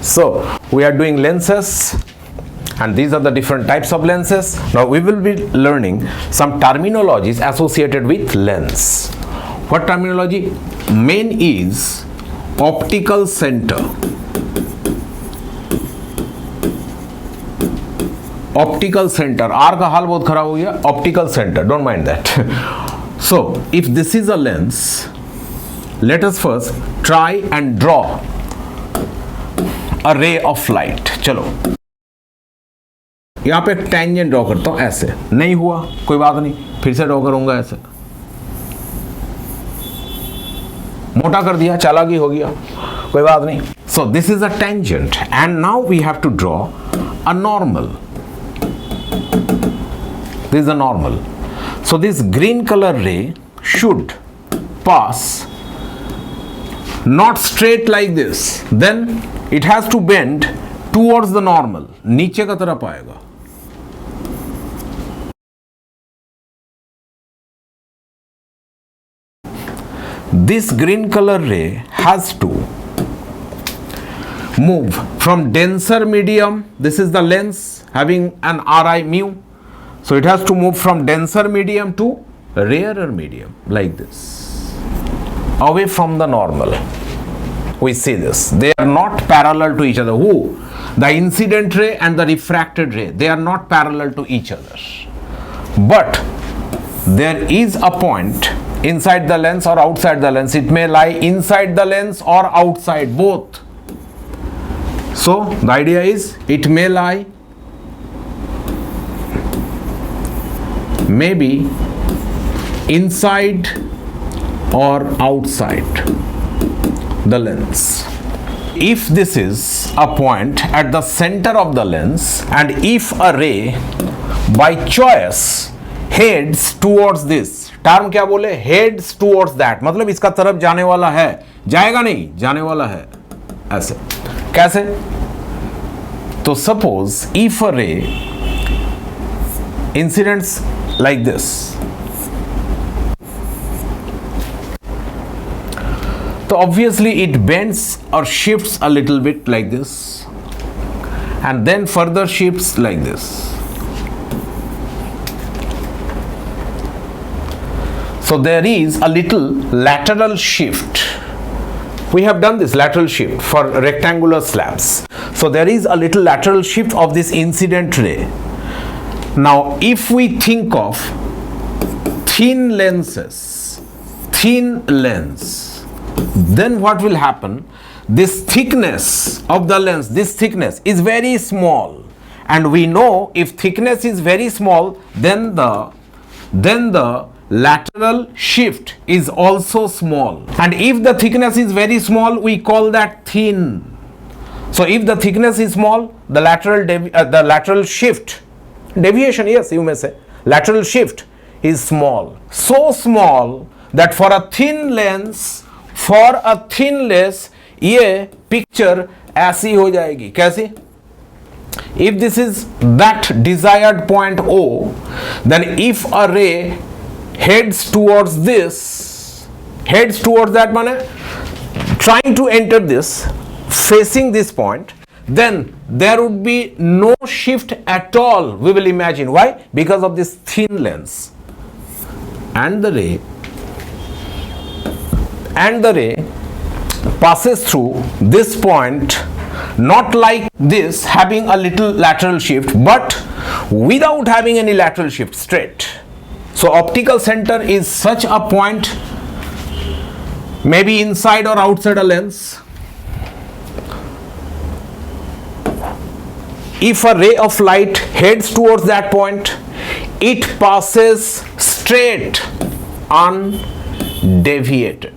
So we are doing lenses, and these are the different types of lenses. Now we will be learning some terminologies associated with lens. What terminology? Main is optical center. Optical center. R का हाल बहुत खराब हो गया. Optical center. Don't mind that. So if this is a lens, let us first try and draw a ray of light. चलो यहाँ पे एक tangent draw करता हूँ. ऐसे नहीं हुआ, कोई बात नहीं, फिर से ड्रॉ करूंगा. ऐसे मोटा कर दिया, चालाकी हो गया, कोई बात नहीं. So this is a tangent and now we have to draw a normal. This is a normal. So this green color ray should pass not straight like this, then it has to bend towards the normal. नीचे का तरफ आएगा. This green color ray has to move from denser medium. This is the lens having an Ri mu. So it has to move from denser medium to rarer medium like this, away from the normal. We see this. They are not parallel to each other. Who? The incident ray and the refracted ray. They are not parallel to each other. But there is a point inside the lens or outside the lens. It may lie inside the lens or outside, both. So the idea is it may lie maybe inside or outside the lens. If this is a point at the center of the lens and if a ray by choice heads towards this, term क्या बोले? heads towards that, मतलब इसका तरफ जाने वाला है, जाएगा नहीं, जाने वाला है. ऐसे कैसे? तो suppose if a ray incidents like this, so obviously it bends or shifts a little bit like this and then further shifts like this. So there is a little lateral shift. We have done this lateral shift for rectangular slabs. So there is a little lateral shift of this incident ray. Now if we think of thin lenses, thin lens, then what will happen? This thickness of the lens, this thickness is very small, and we know if thickness is very small, then the lateral shift is also small, and if the thickness is very small, we call that thin. So if the thickness is small, the lateral shift, deviation, yes, you may say, lateral shift is small, so small that for a thin lens, ये picture ऐसी हो जाएगी. कैसी? If this is that desired point O, then if a ray heads towards that माने trying to enter this, facing this point, then there would be no shift at all. We will imagine. Why? Because of this thin lens, and the ray passes through this point, not like this, having a little lateral shift, but without having any lateral shift, straight. So optical center is such a point, maybe inside or outside a lens. If a ray of light heads towards that point, it passes straight, undeviated.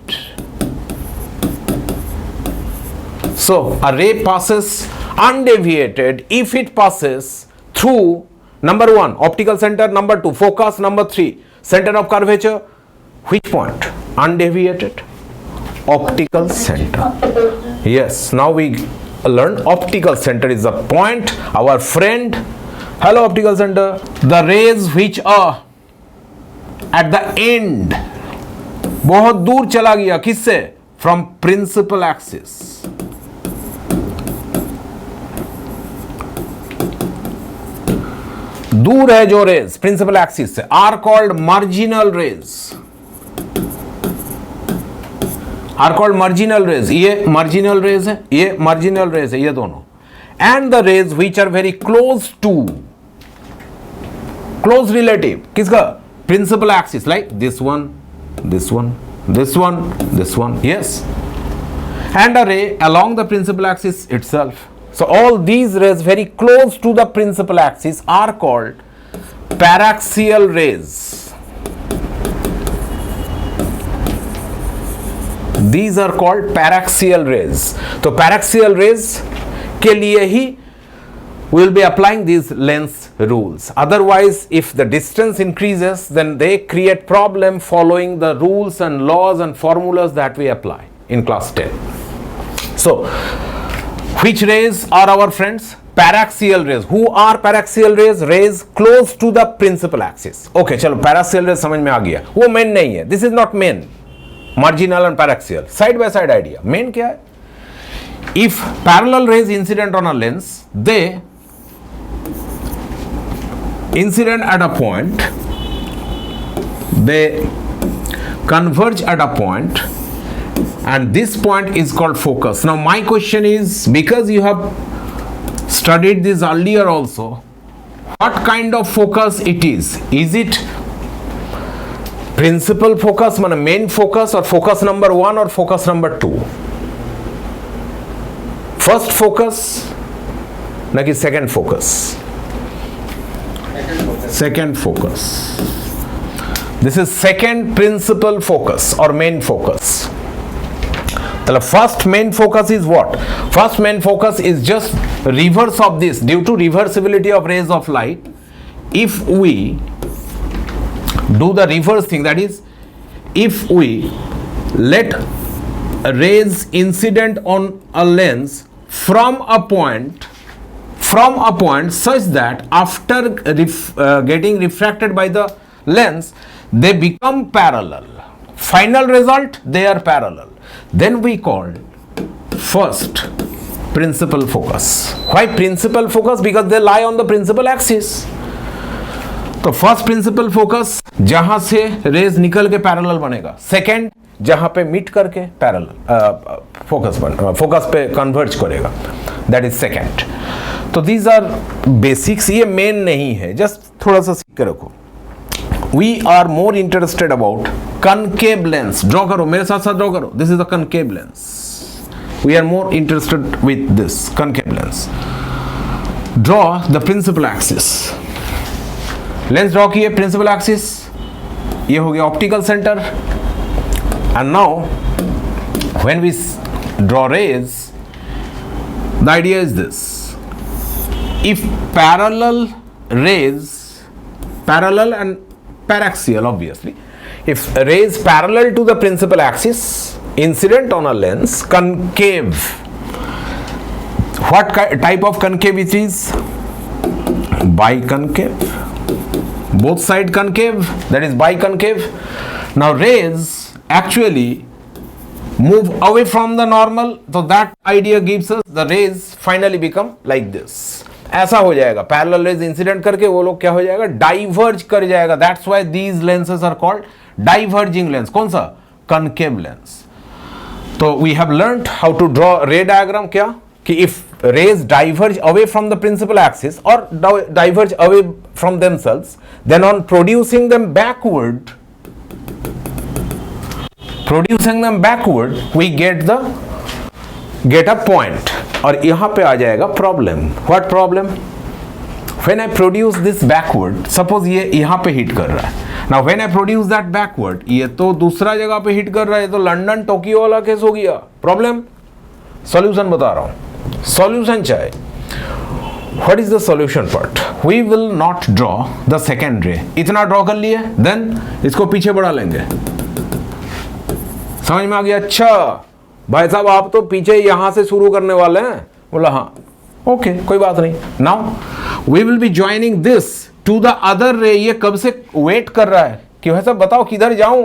So a ray passes undeviated if it passes through number 1 optical center, number 2 focus, number 3 center of curvature. Which point? Undeviated optical center. Yes, now we learn optical center is a point, our friend. Hello optical center. The rays which are at the end, बहुत दूर चला गया, किससे? From principal axis. दूर है जो rays principal axis से, are called marginal rays, are called marginal rays. ये मार्जिनल रेज है, ये मार्जिनल रेज है, ये दोनों। And the rays which are very close to, close relative किसका, principal axis, like this one, this one, this one, this one, yes, and a ray along the principal axis itself. So all these rays very close to the principal axis are called paraxial rays. These are called paraxial rays. तो paraxial rays के लिए ही we will be applying these length rules. Otherwise, if the distance increases, then they create problem following the rules and laws and formulas that we apply in class 10. So, which rays are our friends? Paraxial rays. Who are paraxial rays? Rays close to the principal axis. Okay, चलो paraxial rays समझ में आ गया, वो main नहीं है. This is not main. Marginal and paraxial. Side by side idea. Main क्या है? If parallel rays incident on a lens, they incident at a point, they converge at a point, and this point is called focus. Now my question is, because you have studied this earlier also, what kind of focus it is? Is it principal focus, main focus, or focus number 1 or focus number 2? First focus na ki second focus? Second focus. This is second principal focus or main focus. The first main focus is what? First main focus is just reverse of this. Due to reversibility of rays of light, if we do the reverse thing, that is, if we let rays incident on a lens from a point such that after getting refracted by the lens, they become parallel. Final result, they are parallel. Then we call first principal focus. Why principal focus? Because they lie on the principal axis. तो first principle focus जहां से raise निकल के parallel बनेगा, second जहां पे meet करके parallel focus पे कन्वर्ज करेगा, दैट इज सेकेंड. तो दीज आर बेसिक्स, ये मेन नहीं है, जस्ट थोड़ा सा सीख के रखो. We are more interested about concave lens. Draw करो, मेरे साथ साथ ड्रॉ करो. This is the concave lens. We are more interested with this concave lens. Draw the principal axis. Lens draw किए, प्रिंसिपल एक्सिस, ये हो गया optical centre. And now when we draw rays, the idea is this. If parallel rays, parallel and paraxial obviously, if rays parallel to the principal axis incident on a lens, concave. What type of concave it is? Biconcave. Both side concave, that is biconcave. Now rays actually move away from the normal, so that idea gives us the rays finally become like this. ऐसा हो जाएगा, parallel raise incident करके वो लोग क्या हो जाएगा, diverge कर जाएगा. That's why these lenses are called diverging lens. कौन सा? Concave lens. तो we have learned how to draw ray diagram. क्या कि if rays diverge away from the principal axis और diverge away from themselves, then on producing them backward, we get a point. और यहां पे आ जाएगा problem. What problem? When I produce this backward, suppose ये यहां पे हिट कर रहा है. Now when I produce that backward, ये तो दूसरा जगह पे हिट कर रहा है, तो लंदन टोक्यो वाला केस हो गया. प्रॉब्लम. सॉल्यूशन बता रहा हूं. सॉल्यूशन चाहे. What is the solution part? We will not draw the second ray. इतना ड्रॉ कर लिए, देन इसको पीछे बढ़ा लेंगे. समझ में आ गया? अच्छा भाई साहब, आप तो पीछे यहां से शुरू करने वाले हैं. बोला हाँ, ओके, कोई बात नहीं. Now we will be joining this to the other ray. ये कब से वेट कर रहा है कि भाई साहब बताओ किधर जाऊं.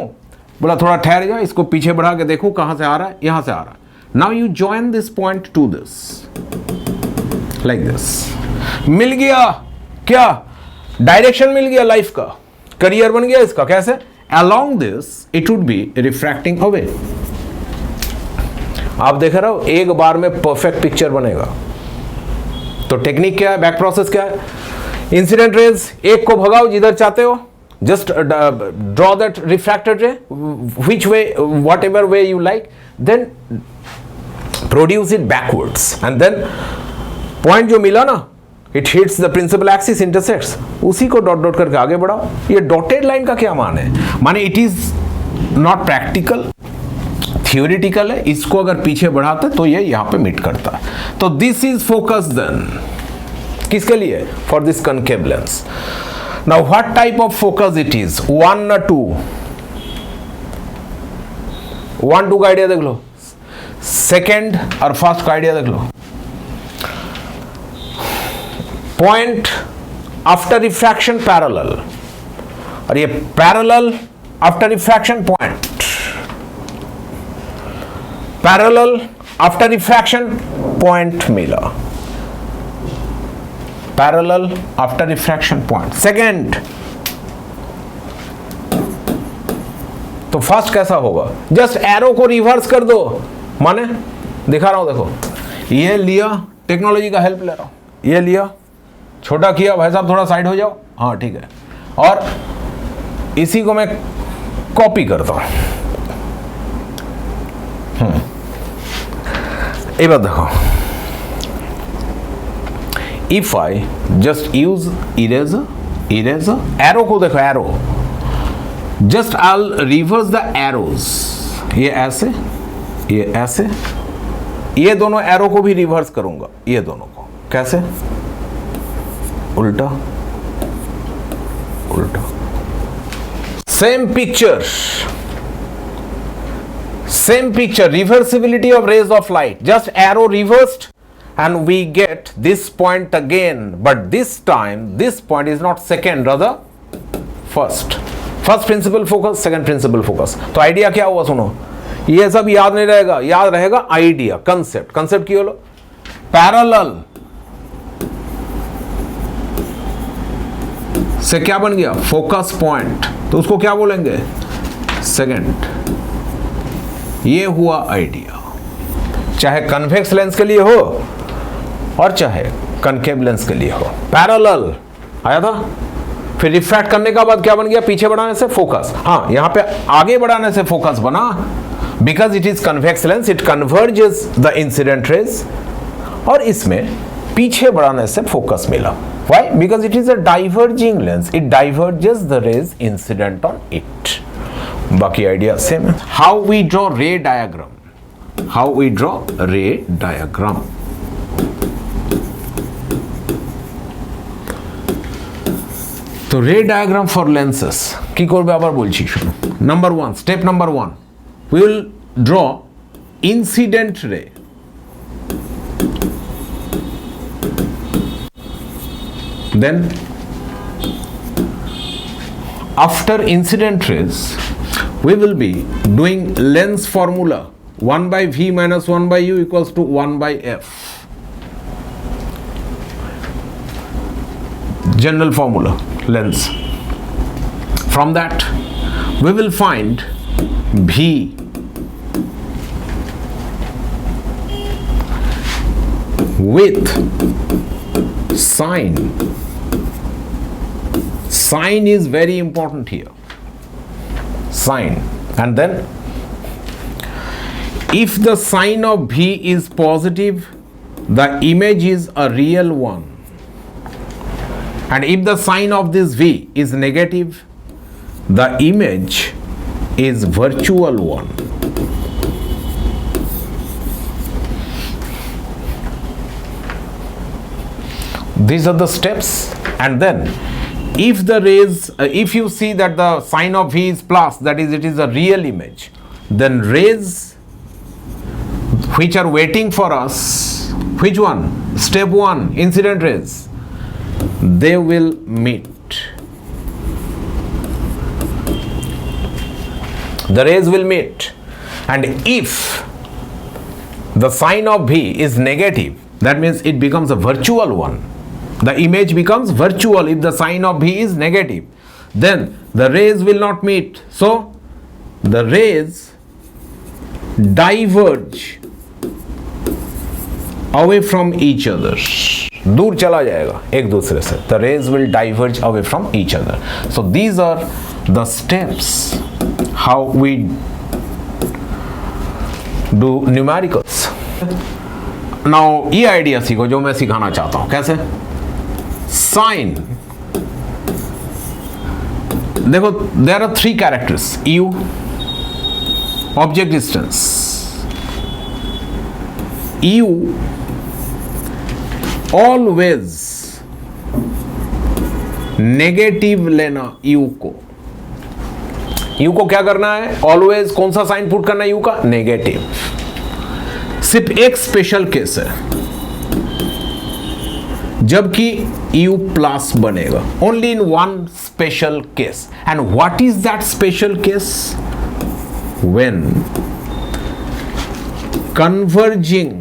बोला थोड़ा ठहर जा, इसको पीछे बढ़ा के देखो कहां से आ रहा है. यहां से आ रहा है. Now you join this point to this, like this. मिल गया क्या? डायरेक्शन मिल गया लाइफ का, करियर बन गया इसका। कैसे? along this it would be refracting away। आप देख रहे हो एक बार में परफेक्ट पिक्चर बनेगा। तो टेक्निक क्या है, बैक प्रोसेस क्या है? इंसिडेंट रेज एक को भगाओ जिधर चाहते हो, just draw that refracted ray which way, whatever way you like, then produce it backwards and then point जो मिला ना, it hits the principal axis, intersects, उसी को डॉट डॉट करके आगे बढ़ाओ। ये डॉटेड लाइन का क्या मान है? माने it is not practical, theoretical है। इसको अगर पीछे बढ़ाते तो ये यहां पे मीट करता है। तो दिस इज फोकस देन किसके लिए? For this concave lens. Now what type of focus it is? 1 ना 2? 1 2 का आइडिया देख लो, सेकेंड और फर्स्ट का आइडिया देख लो। पॉइंट आफ्टर रिफ्रैक्शन पैरेलल, और ये parallel after refraction point, parallel after refraction point मिला, parallel after refraction point second. तो फर्स्ट कैसा होगा? जस्ट एरो को रिवर्स कर दो, माने दिखा रहा हूं, देखो ये लिया, टेक्नोलॉजी का हेल्प ले रहा हूं, ये लिया, छोटा किया, भाई साहब थोड़ा साइड हो जाओ, हाँ ठीक है, और इसी को मैं कॉपी करता हूं। एक बात देखो, if I just use eraser, arrow को देखो, arrow just I reverse the arrows, ये ऐसे, ये ऐसे, ये दोनों एरो को भी रिवर्स करूंगा, ये दोनों को। कैसे? उल्टा उल्टा, same picture, reversibility of rays of light, just arrow reversed and we get this point again, but this time this point is not second, rather first principal focus, second principal focus। तो idea क्या हुआ सुनो, ये सब याद नहीं रहेगा, याद रहेगा आइडिया, कंसेप्ट की बोलो। पैरेलल से क्या बन गया? फोकस पॉइंट, तो उसको क्या बोलेंगे? सेकेंड। ये हुआ आइडिया, चाहे कन्वेक्स लेंस के लिए हो और चाहे कनकेव लेंस के लिए हो। पैरेलल आया था, फिर रिफ्रैक्ट करने का बाद क्या बन गया? पीछे बढ़ाने से फोकस। हाँ, यहां पे आगे बढ़ाने से फोकस बना, because it is convex lens, it converges the incident raise, और इसमें पीछे बढ़ाने से फोकस मिला। Why? Because it is a diverging lens, it diverges the rays incident on it। बाकी आइडिया सेम है। How we draw ray diagram? How we draw ray diagram? तो ray diagram for lenses কি করবে আবার বলছি শুনো। Number 1, step number 1, we will draw incident ray। Then after incident rays we will be doing lens formula, 1 by v minus 1 by u equals to 1 by f, general formula lens. From that we will find v with sign is very important here, sign, and then if the sign of v is positive, the image is a real one, and if the sign of this v is negative, the image is virtual one। These are the steps, and then if the rays, if you see that the sign of v is plus, that is it is a real image, then rays which are waiting for us, which one? Step 1, incident rays, they will meet, the rays will meet, and if the sign of v is negative, that means it becomes a virtual one, The image becomes virtual if the sign of V is negative. Then the rays will not meet. So the rays diverge away from each other. दूर चला जाएगा एक दूसरे से. The rays will diverge away from each other. So these are the steps how we do numericals. Now ये idea सीखो जो मैं सिखाना चाहता हूं. कैसे? साइन, देखो there are 3 characters. u, object distance. u always negative लेना. u को क्या करना है? ऑलवेज कौन सा साइन पुट करना है? u का नेगेटिव. सिर्फ एक स्पेशल केस है जबकि u प्लस बनेगा. Only in one special case. And what is that special case? When converging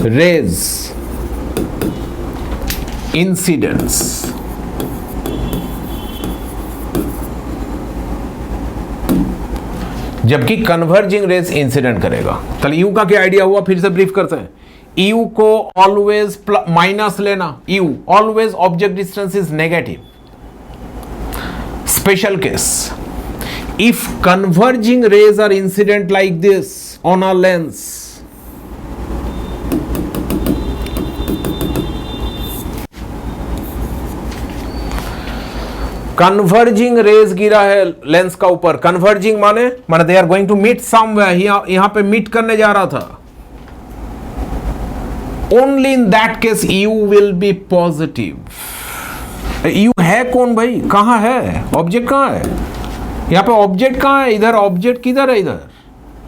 rays incidents जबकि कन्वर्जिंग रेज इंसिडेंट करेगा. चलिए यू का क्या आइडिया हुआ, फिर से ब्रीफ करते हैं. यू को ऑलवेज माइनस लेना. U always object distance is negative. Special case, if converging rays are incident like this on a lens, converging rays गिरा है लेंस का ऊपर. कन्वर्जिंग माने they are going to meet somewhere. यहां पे meet करने जा रहा था. Only in that case U will be positive. U है कौन भाई? कहां है ऑब्जेक्ट? कहां है यहां पे ऑब्जेक्ट? कहां है इधर? ऑब्जेक्ट किधर है? इधर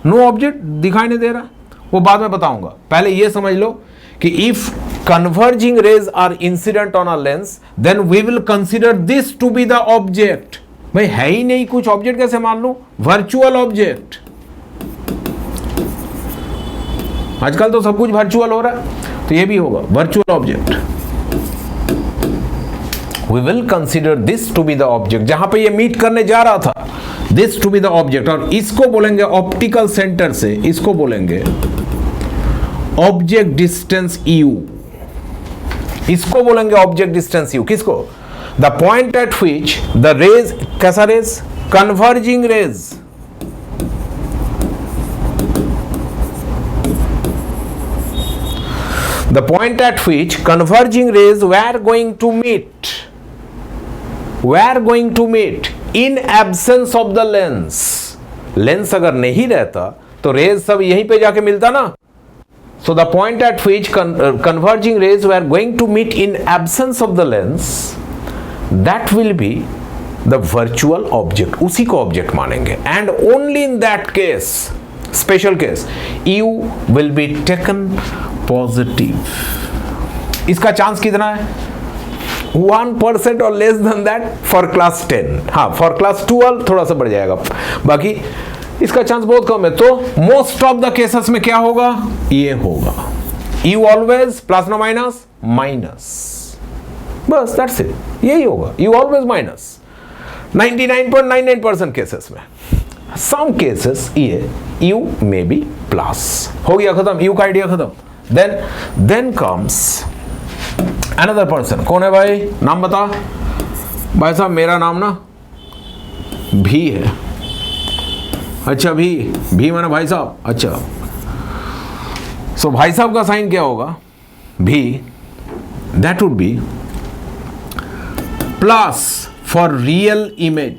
नो ऑब्जेक्ट दिखाई नहीं दे रहा. वो बाद में बताऊंगा. पहले ये समझ लो कि if converging rays are incident on a lens, then we will consider this to be the object. भाई है ही नहीं कुछ, ऑब्जेक्ट कैसे मान लूं? Virtual object. आजकल तो सब कुछ वर्चुअल हो रहा है, तो ये भी होगा virtual object. We will consider this to be the object. जहां पे ये मीट करने जा रहा था, this to be the object. और इसको बोलेंगे ऑप्टिकल सेंटर से, इसको बोलेंगे ऑब्जेक्ट डिस्टेंस u. इसको बोलेंगे ऑब्जेक्ट डिस्टेंस u. किसको? The point at which the rays, कैसा rays? Converging rays. The point at which converging rays were going to meet, were going to meet in absence of the lens. Lens अगर नहीं रहता तो raise सब यहीं पे जाके मिलता ना. So the point at which converging rays were going to meet in absence of the lens, that will be the virtual object. उसी को object मानेंगे. And only in that case, special case, u will be taken positive. इसका chance कितना है? 1% और less than that for class 10. हाँ, for class 12 थोड़ा सा बढ़ जाएगा, बाकी इसका चांस बहुत कम है. तो मोस्ट ऑफ द केसेस में क्या होगा? ये होगा यू ऑलवेज प्लस ना माइनस, माइनस. बस दैट्स इट. यही होगा, यू ऑलवेज माइनस. 99.99% केसेस में. सम केसेस ये यू मे बी प्लस. हो गया खत्म, यू का आइडिया खत्म. Then comes another person. कौन है भाई? नाम बता भाई साहब. मेरा नाम ना भी है. अच्छा भी माना भाई साहब. अच्छा, सो भाई साहब का साइन क्या होगा? V. That would be plus for real image.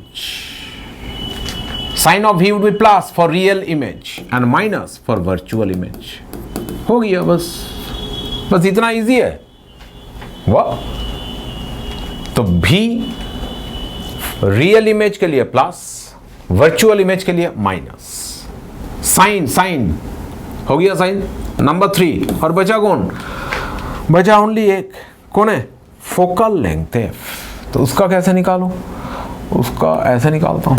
Sign of v would be plus for real image and minus for virtual image. हो गया बस इतना इजी है. वाह. तो भी रियल इमेज के लिए प्लस, वर्चुअल इमेज के लिए माइनस. साइन हो गया. Sign number 3. और बचा कौन? बचा ओनली एक. कौन है? फोकल लेंथ है. तो उसका कैसे निकालूं? उसका ऐसे निकालता हूं.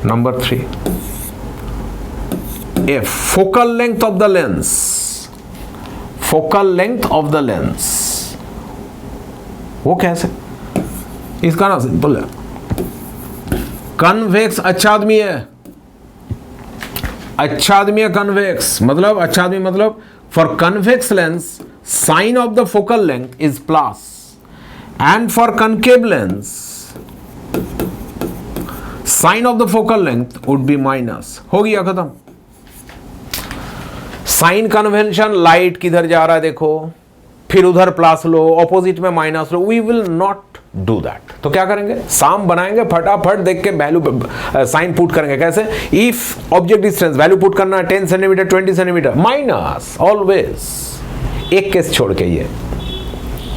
Number 3, A focal length of the lens. Focal length of the lens. वो कैसे? इसका ना सिंपल है, कन्वेक्स अच्छा आदमी है, अच्छा आदमी है कन्वेक्स, मतलब अच्छा आदमी मतलब for convex lens sign of the focal length is plus and for concave lens sign of the focal length would be minus. हो गया खत्म। साइन कन्वेंशन, लाइट किधर जा रहा है देखो, फिर उधर प्लस लो, ऑपोजिट में माइनस लो, we will not do that. तो क्या करेंगे, साम बनाएंगे, फटाफट देख के वैल्यू साइन पुट करेंगे। कैसे? If object distance value put करना है 10 सेंटीमीटर 20 सेंटीमीटर, माइनस ऑलवेज, एक केस छोड़ के ये,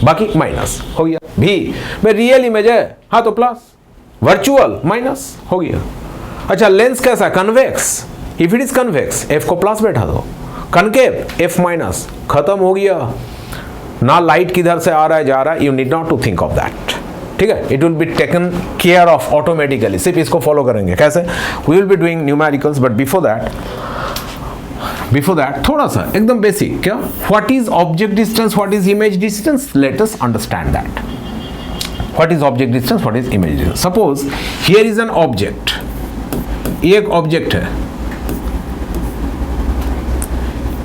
बाकी माइनस हो गया। भी में रियल इमेज है, हाँ तो प्लस, वर्चुअल माइनस हो गया। अच्छा लेंस कैसा? Convex, if it is convex F को प्लस बैठा दो, कनकेव एफ माइनस, खत्म हो गया। ना लाइट किधर से आ रहा है जा रहा है, you need not to think of that, ठीक है, it will be taken care of automatically. सिर्फ इसको फॉलो करेंगे। कैसे? We will be doing numericals, but before that थोड़ा सा एकदम बेसिक, क्या what is object distance, what is image distance, let us understand that. What is object distance, what is image distance. Suppose here is an object, ये एक object है,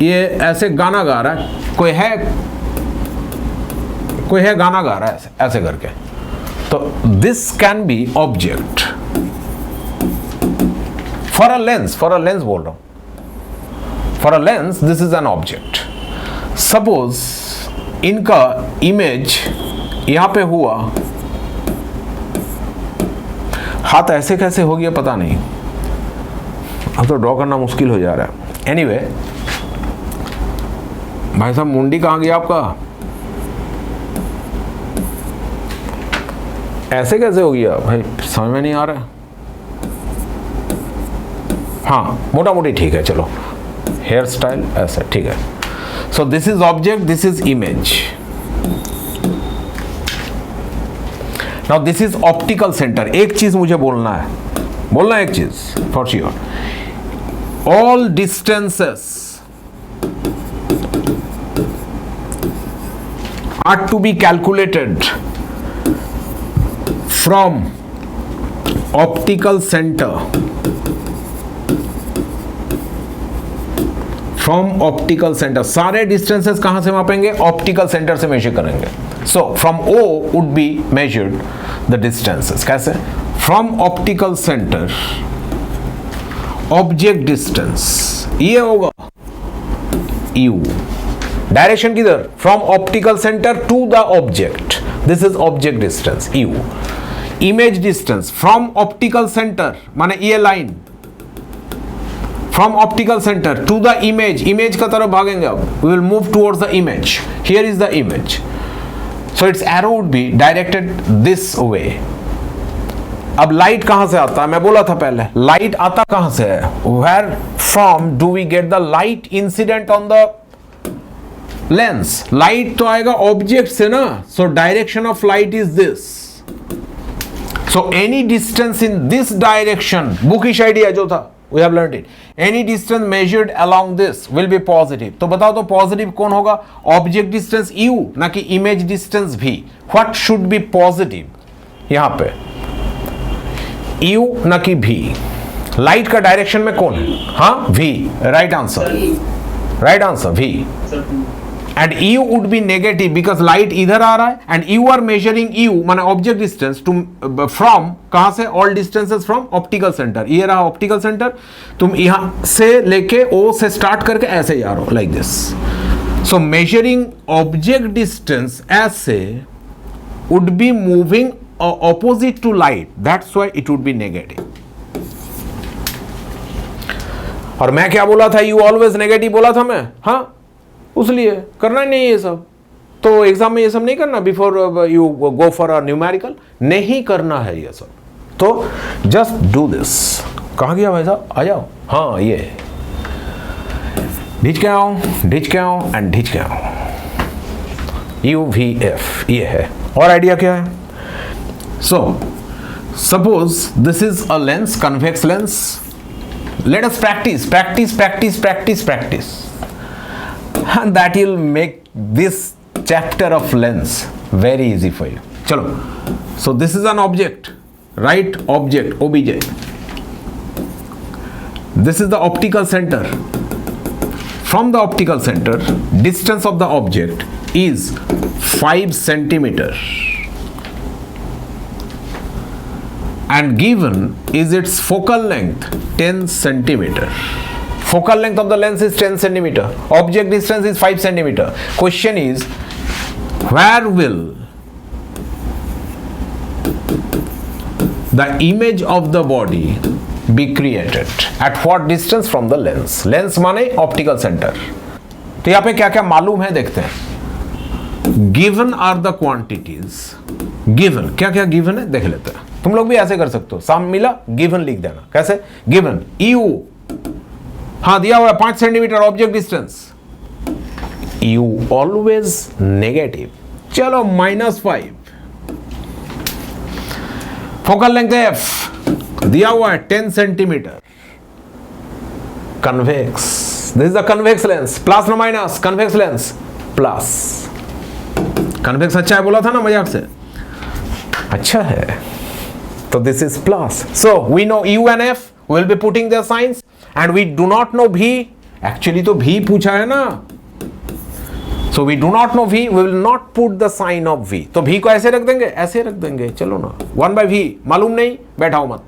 ये ऐसे गाना गा रहा है, कोई है गाना गा रहा है ऐसे ऐसे करके, तो this can be object for a lens बोल रहा हूं, for a lens this is an object. Suppose इनका इमेज यहां पे हुआ, हाथ ऐसे कैसे हो गया पता नहीं, अब तो ड्रॉ करना मुश्किल हो जा रहा है। एनीवे भाई साहब मुंडी कहां गया आपका, ऐसे कैसे हो गया भाई, समझ में नहीं आ रहा है। हाँ मोटा मोटी ठीक है, चलो हेयर स्टाइल ऐसे ठीक है। So this is object, this is image. Now this is optical centre. एक चीज मुझे बोलना एक चीज for sure, all distances are to be calculated from optical center, सारे डिस्टेंसेस कहां से मापेंगे, ऑप्टिकल सेंटर से मेजर करेंगे। So from O would be measured the distances। कैसे? From optical centre object distance ये होगा U, डायरेक्शन किधर, from optical centre to the object, this is object distance U। Image distance from optical centre माने ये लाइन, from optical centre to the image का तरफ भागेंगे, अब we will move towards the image, here is the image, so its arrow would be directed this way. अब light कहां से आता है, मैं बोला था पहले, लाइट आता कहां से है, where from do we get the light incident on the lens, light तो आएगा ऑब्जेक्ट से ना, so direction of light is this, so any distance in this direction, bookish idea जो था, we have learned it, any distance measured along this will be positive. तो बताओ तो positive कौन होगा, ऑब्जेक्ट डिस्टेंस U ना कि image distance V। What should be positive यहां पे, U ना कि V। लाइट का डायरेक्शन में कौन है, हाँ V, right answer V। And U would be negative because light इधर आ रहा है and you are measuring U माने object distance to from कहां से, all distances from optical center। ये रहा optical center, तुम यहां से लेके O से start करके ऐसे जा रहे हो like this। So measuring object distance ऐसे would be moving opposite to light, that's why it would be negative। और मैं क्या बोला था, You always negative बोला था मैं, हाँ उसलिए करना नहीं है ये सब, तो एग्जाम में ये सब नहीं करना, before you go for a numerical नहीं करना है ये सब, तो जस्ट डू दिस। कहाँ गया भाई साहब, आ जाओ, हाँ ये ढींच के आओ एंड ढींच के आओ, UVF ये है। और आइडिया क्या है, so suppose this is a lens, convex lens, let us practice. and that will make this chapter of lens very easy for you. Chalo. So this is an object, right? Object, OBJ. This is the optical center. From the optical center, distance of the object is 5 centimeter. And given is its focal length 10 centimeter. Focal length of the lens is 10 centimeter. Object distance is 5 centimeter. Question is, where will the image of the body be created? At what distance from the lens? Lens माने optical center. तो यहाँ पे क्या क्या मालूम है देखते हैं. Given are the quantities. Given क्या क्या given है देख लेते हैं. तुम लोग भी ऐसे कर सकते हो. साम मिला given लिख देना. कैसे? Given EU हाँ दिया हुआ है 5 centimetre object distance. EU always negative. चलो -5. फोकल लेंथ F दिया हुआ है 10 centimetre. Convex, this is the convex lens. Plus ना minus? Convex lens plus. Convex अच्छा है बोला था ना मजाक से. अच्छा है तो this is plus. So we know U and F, we will be putting their signs and we do not know V. Actually तो V पूछा है ना. So we do not know V, we will not put the sign of V. तो V को ऐसे रख देंगे, ऐसे रख देंगे. चलो ना. 1/V मालूम नहीं, बैठाओ मत.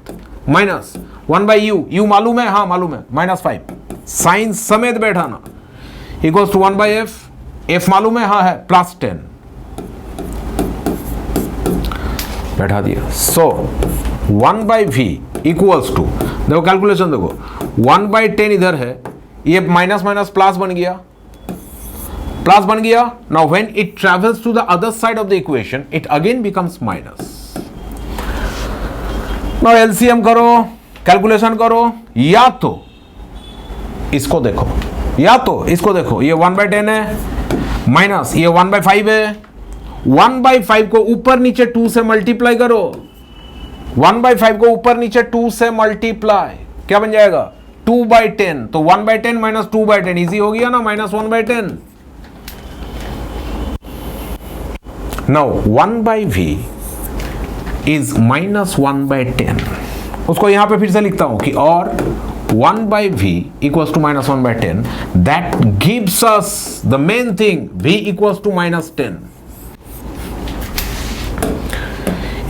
माइनस 1/U, U मालूम है? हाँ मालूम है. -5 साइन समेत बैठाना. Equals to 1/F. F मालूम है? हाँ है. +10 बैठा दिया. सो 1/V इक्वल्स टू, देखो कैलकुलेशन देखो, 1/10 इधर है, ये माइनस माइनस प्लस बन गया. प्लस बन गया. Now when it travels to the other side of the equation it again becomes minus. Now LCM करो, कैलकुलेशन करो. या तो इसको देखो, या तो इसको देखो. ये 1/10 है माइनस ये 1/5 है. 1/5 को ऊपर नीचे 2 से मल्टीप्लाई करो. 1/5 को ऊपर नीचे 2 से मल्टीप्लाई क्या बन जाएगा? 2/10. तो 1/10 माइनस 2/10 इजी हो गया ना, -1/10. Now 1/V is -1/10. उसको यहां पे फिर से लिखता हूं कि और 1/V equals to -1/10. That gives us the main thing V equals to -10.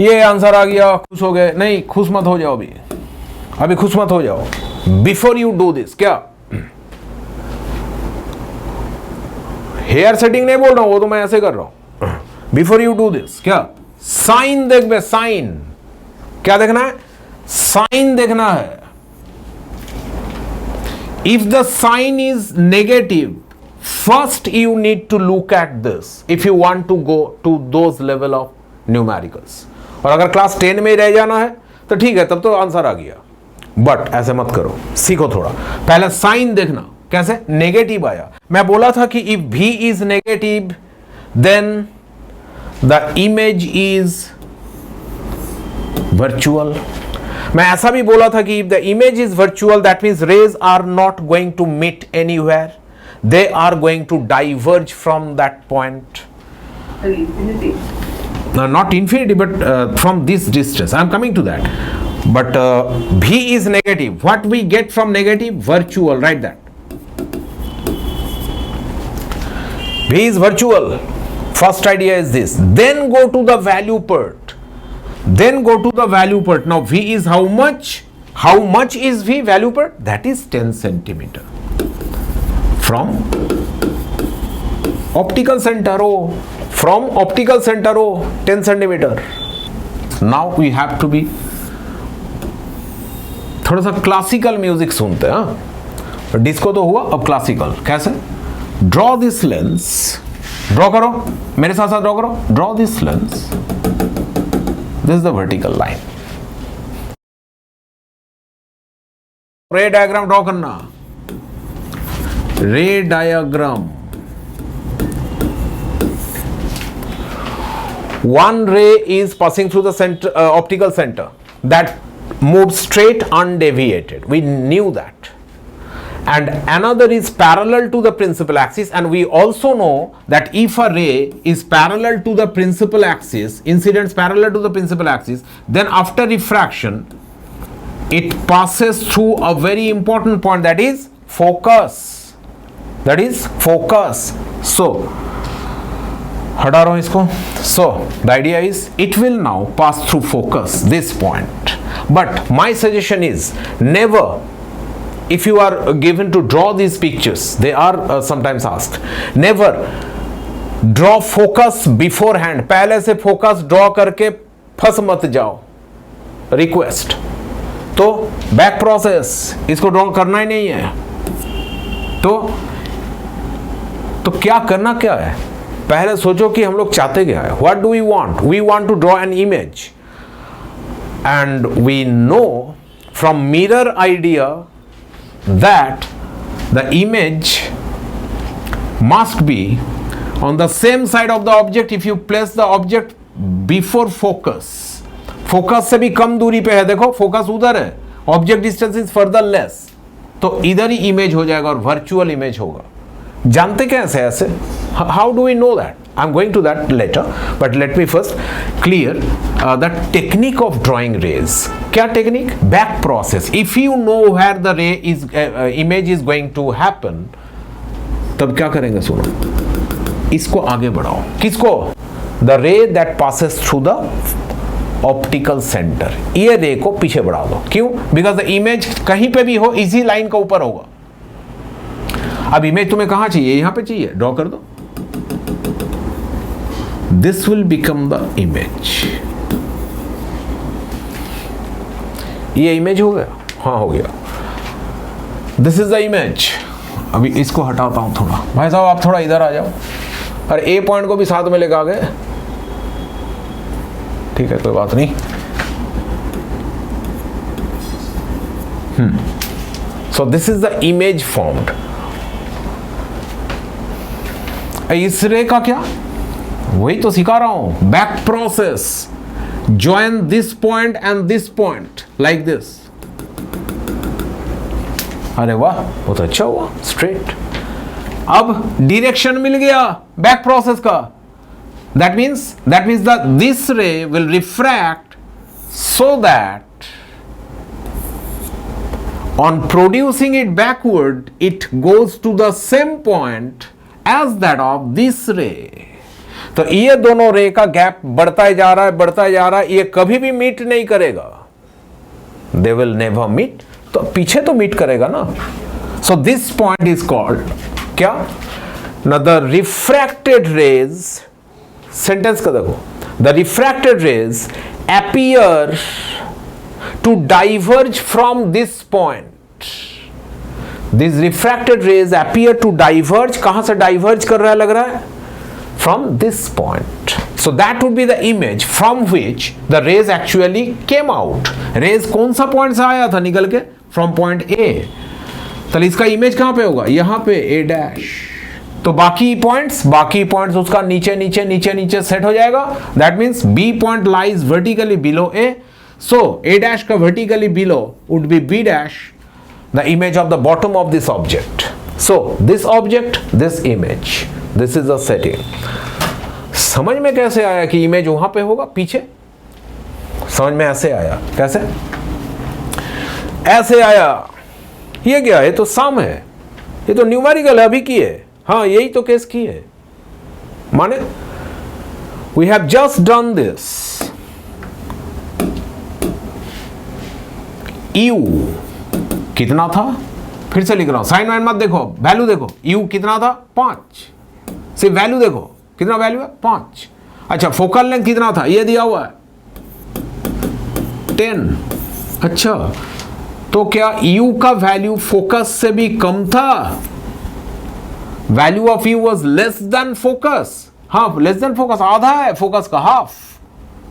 ये आंसर आ गया. खुश हो गए? नहीं, खुश मत हो जाओ. अभी खुश मत हो जाओ. बिफोर यू डू दिस, क्या हेयर सेटिंग नहीं बोल रहा हूं, वो तो मैं ऐसे कर रहा हूं. बिफोर यू डू दिस, क्या साइन देख बे. साइन क्या देखना है? साइन देखना है. If the sign is negative, first you need to look at this if you want to go to those level of numericals. और अगर क्लास 10 में रह जाना है तो ठीक है, तब तो आंसर आ गया. बट ऐसे मत करो, सीखो थोड़ा. पहले साइन देखना. कैसे? नेगेटिव आया. मैं बोला था कि if V is negative then the image is virtual. मैं ऐसा भी बोला था कि if the image is virtual that means rays are not going to meet anywhere, they are going to diverge from that point. Not infinity, but from this distance. I am coming to that. But V is negative. What we get from negative? Virtual. Write that. V is virtual. First idea is this. Then go to the value part. Then go to the value part. Now V is how much? How much is V value part? That is 10 centimeter. From optical center. Oh. From optical center, 10 centimeter. Now we have to be थोड़ा सा classical music सुनते हैं. हाँ, disco तो हुआ, अब classical. कैसे? Draw this lens. Draw करो, मेरे साथ साथ ड्रॉ करो. Draw this lens. This is the vertical line. Ray diagram draw करना. Ray diagram. One ray is passing through the center, optical center that moves straight undeviated. We knew that. and another is parallel to the principal axis, and we also know that if a ray is parallel to the principal axis, incidence parallel to the principal axis, then after refraction it passes through a very important point, that is focus. So हटा रहा हूं इसको. So the idea is it will now pass through focus, this point. But my suggestion is never, if you are given to draw these pictures, they are sometimes asked, never draw focus beforehand. पहले से focus draw करके फंस मत जाओ. Request. तो back process, इसको draw करना ही नहीं है. तो क्या करना क्या है, पहले सोचो कि हम लोग चाहते क्या है. What do we want? We want to draw an image, and we know from mirror idea that the image must be on the same side of the object if you place the object before focus. Focus से भी कम दूरी पे है, देखो focus उधर है, object distance is further less, तो इधर ही इमेज हो जाएगा और वर्चुअल इमेज होगा. जानते कैसे ऐसे? How do we know that? I am going to that later, but let me first clear the technique of drawing rays. क्या technique? Back process. If you know where the ray is image is going to happen, तब क्या करेंगे? सुनो, इसको आगे बढ़ाओ. किसको? The रे that passes through the optical centre. ये रे को पीछे बढ़ा दो. क्यों? बिकॉज द इमेज कहीं पे भी हो, इसी लाइन का ऊपर होगा. अब इमेज तुम्हें कहां चाहिए? यहां पे चाहिए, ड्रॉ कर दो. This will become the image. ये इमेज हो गया? हाँ हो गया. This is the image. अभी इसको हटाता हूं थोड़ा. भाई साहब आप थोड़ा इधर आ जाओ. और ए पॉइंट को भी साथ में लेकर आ गए. ठीक है, कोई बात नहीं. So this is the image formed. इस रे का क्या? वही तो सिखा रहा हूं. Back process. Join this point and this point like this. अरे वाह, बहुत अच्छा हुआ. स्ट्रेट. अब डायरेक्शन मिल गया बैक प्रोसेस का. That means that this ray will refract so that on producing it backward, it goes to the same point as that of this ray. तो ये दोनों रे का गैप बढ़ता ही जा रहा है. ये कभी भी मीट नहीं करेगा. They will never meet. तो पीछे तो मीट करेगा ना. So this point is called क्या? Now the refracted rays, sentence का देखो, the refracted rays appear to diverge from this point. These refracted rays appear to diverge. कहां से diverge कर रहा है? लग रहा है from this point. So that would be the image from which the rays actually came out. Rays कौन सा पॉइंट से आया था निकल के? From point A. तो इसका इमेज कहां पे होगा? यहां पे A डैश. तो बाकी पॉइंट्स उसका नीचे सेट हो जाएगा. That means B point lies vertically below A. So A dash का vertically below would be B dash, the image of the bottom of this object. So this object, this image, this is the setting. समझ में कैसे आया कि image वहां पे होगा पीछे? समझ में ऐसे आया. कैसे? ऐसे आया. ये क्या है? तो सम है. ये तो न्यूमेरिकल अभी की है. हाँ, यही तो केस की है. माने we have just done this. U कितना था? फिर से लिख रहा हूं. साइन वाइन मत देखो, वैल्यू देखो. यू कितना था? 5. सिर्फ वैल्यू देखो, कितना वैल्यू है? 5. अच्छा, फोकल लेंथ कितना था? ये दिया हुआ है 10. अच्छा, तो क्या यू का वैल्यू फोकस से भी कम था? Value of you was less than focus. हाँ, लेस देन फोकस आधा है, फोकस का हाफ.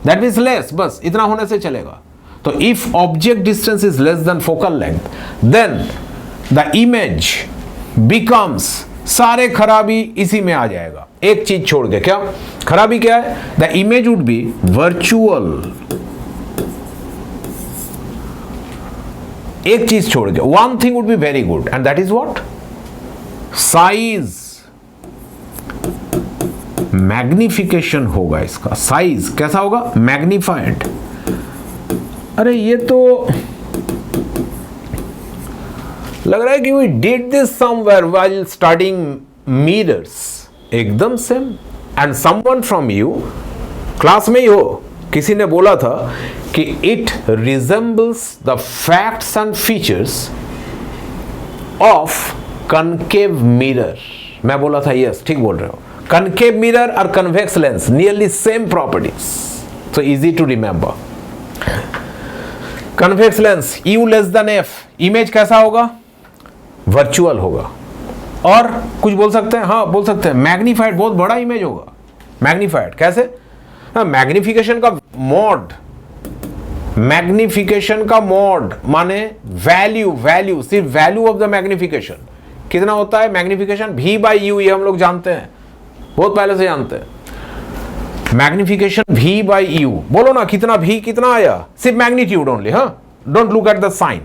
That means less. बस इतना होने से चलेगा. तो if object distance is less than focal length, then the image becomes, सारे खराबी इसी में आ जाएगा, एक चीज छोड़ के. क्या खराबी क्या है? The image would be virtual. एक चीज छोड़ के, one thing would be very good and that is what? Size, magnification होगा इसका। साइज कैसा होगा? मैग्निफाइड। अरे ये तो लग रहा है कि we did this somewhere while studying mirrors. एकदम same. And someone from you, class में ही हो, किसी ने बोला था कि it resembles the facts and features of concave mirror. मैं बोला था यस, ठीक बोल रहे हो। कनकेव मिरर और convex lens nearly same properties, so easy to remember. Convex lens U less than F, image कैसा होगा? वर्चुअल होगा। और कुछ बोल सकते हैं? हाँ बोल सकते हैं, मैग्नीफाइड, बहुत बड़ा इमेज होगा। मैग्नीफाइड कैसे? मैग्निफिकेशन का मोड, मैग्निफिकेशन का मोड माने वैल्यू, वैल्यू सिर्फ वैल्यू ऑफ द मैग्निफिकेशन कितना होता है? मैग्निफिकेशन V/U, ये हम लोग जानते हैं, बहुत पहले से जानते हैं। मैग्निफिकेशन V/U, बोलो ना कितना V कितना आया? सिर्फ मैग्नीट्यूड ओनली, हाँ, don't look at the sign.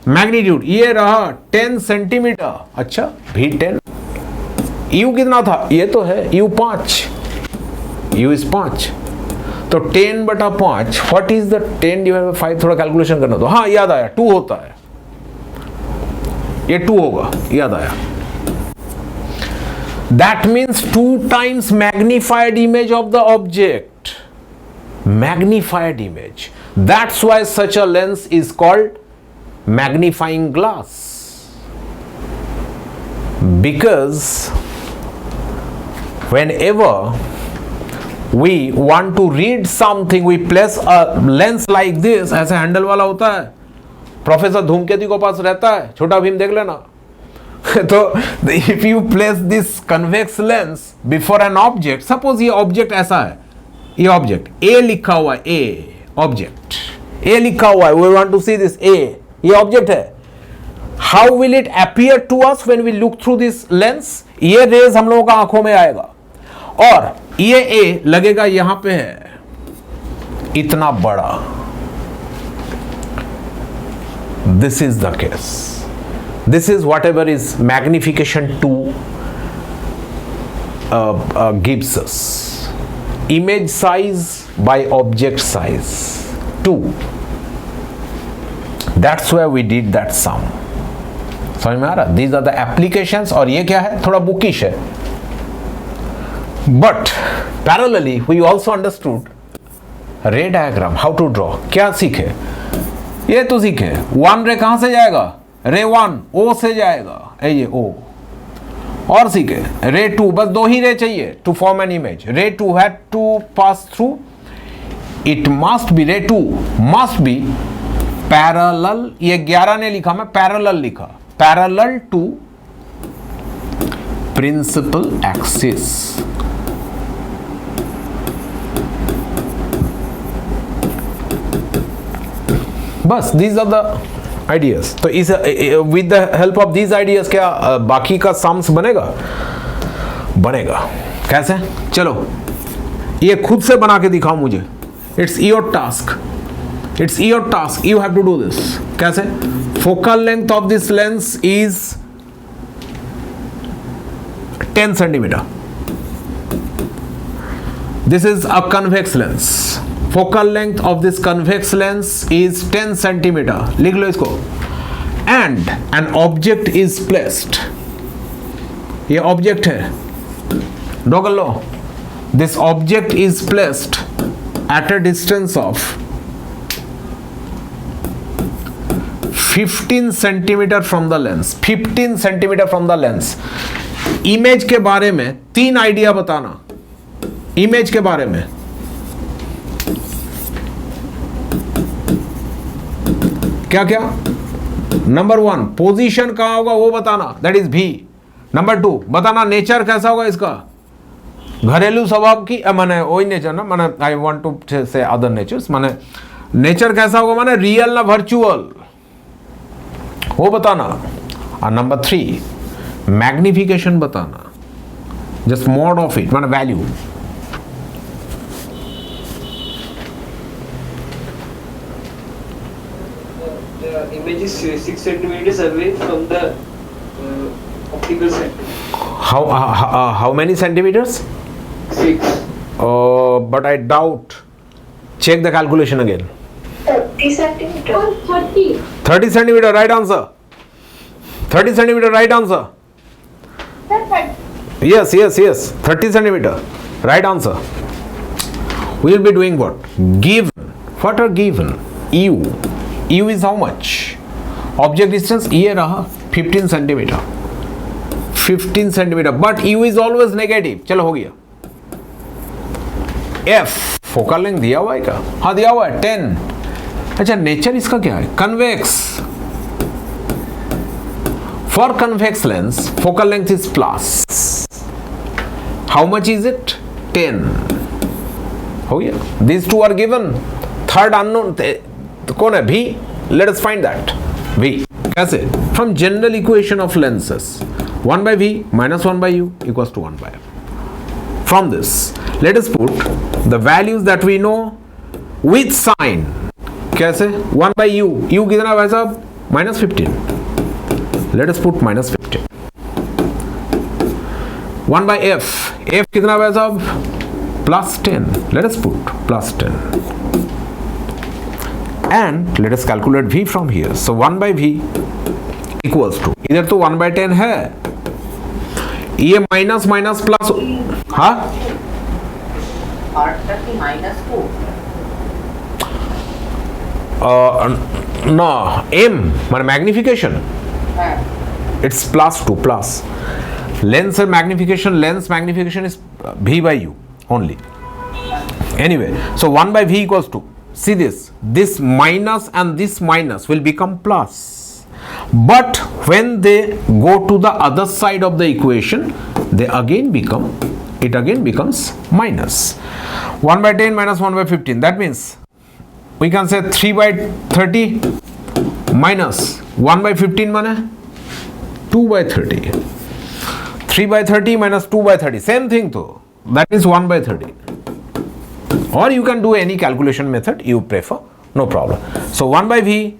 Magnitude ये रहा 10 सेंटीमीटर। अच्छा, V10। U कितना था? ये तो है U 5, U इज 5, तो 10/5, व्हाट इज द 10/5? थोड़ा कैलकुलेशन करना तो, हाँ याद आया, 2 होता है, ये 2 होगा, याद आया। That means 2 times magnified image of the object. Magnified image. That's why such a lens is called magnifying glass. Because whenever we want to read something, we place a lens like this, ऐसे handle वाला होता है, professor धूमकेतु के पास रहता है, छोटा भीम देख लेना। तो if you place this convex lens before an object, suppose ये ऑब्जेक्ट ऐसा है, ये ऑब्जेक्ट A लिखा हुआ है, A ऑब्जेक्ट A लिखा हुआ है, we want to see this A, ये ऑब्जेक्ट है। How will it appear to us when we look through this lens? ये रेज हम लोगों का आंखों में आएगा और ये A लगेगा यहां पे है, इतना बड़ा। This is the case. This is whatever is magnification 2 gives us. Image size by object size 2. That's where we did that sum. समझ में आ रहा? These are the applications। और ये क्या है? थोड़ा बुकिश है। But parallelly we also understood ray diagram, how to draw। क्या सीखे? ये तो सीखे। 1 रे कहां से जाएगा? रे 1 O से जाएगा, ये O। और सीखे रे 2, बस 2 ही रे चाहिए to form an image. Ray 2 had to pass through, it must be, ray 2 must be parallel, ये 11 ने लिखा, मैं पैरेलल लिखा, पैरेलल टू प्रिंसिपल एक्सिस। बस दीज आर द आइडियाज। तो इस with the help of these ideas क्या बाकी का सम्स बनेगा? बनेगा। कैसे? चलो ये खुद से बना के दिखाओ मुझे। It's your task, it's your task, you have to do this. कैसे? Focal length of this lens is 10 centimetre. This is a convex lens. Focal length of this convex lens is 10 centimeter. लिख लो इसको। And an object is placed. ये object है, draw कर लो। This object is placed at a distance of 15 centimeter from the lens. 15 centimeter from the lens. Image के बारे में 3 idea बताना। Image के बारे में क्या क्या? नंबर 1 पोजीशन कहां होगा वो बताना, दैट इज V। नंबर 2 बताना नेचर कैसा होगा इसका, घरेलू स्वभाव की, माने वही नेचर ना, माने आई वांट टू से अदर नेचर्स, माने नेचर कैसा होगा, माने रियल ना वर्चुअल, वो बताना। और नंबर 3 मैग्निफिकेशन बताना, जस्ट मोड ऑफ इट, माने value. image is 6 centimeters away from the optical center. How many centimeters? 6. But I doubt. Check the calculation again. 30 centimeters. 30. 30 centimeter, right answer. 30 centimeter, right answer. Yes. 30 centimeter, right answer. We will be doing what? Given. What are given? U. U is how much? Object distance ये रहा 15 centimeter. 15 centimeter. But U is always negative. चलो हो गया. F. Focal length दिया हुआ है क्या? हाँ दिया हुआ है 10. अच्छा नेचर इसका क्या है? Convex. For convex lens, focal length is plus. How much is it? 10. हो गया. These two are given. Third unknown कौन है? V. Let us find that. V. कैसे? From general equation of lenses. 1 by V minus 1 by U equals to 1 by F. From this, let us put the values that we know with sign. कैसे? 1 by U. U कितना भाई साहब? minus 15. Let us put minus 15. 1 by F. F कितना भाई साहब? plus 10. Let us put plus 10. And let us calculate V from here. So 1 by V equals to, इधर तो 1 by 10 है, ये माइनस माइनस प्लस, हाँ माइनस 2. ना M माने magnification, it's plus 2 plus lens magnification, lens magnification is V by U only. Anyway, so 1 by V equals to, see this minus and this minus will become plus, but when they go to the other side of the equation, they again becomes minus. 1 by 10 minus 1 by 15, that means we can say 3 by 30 minus 1 by 15 माने 2 by 30. 3 by 30 minus 2 by 30, same thing though, that is 1 by 30. Or you can do any calculation method you prefer, no problem. So 1 by V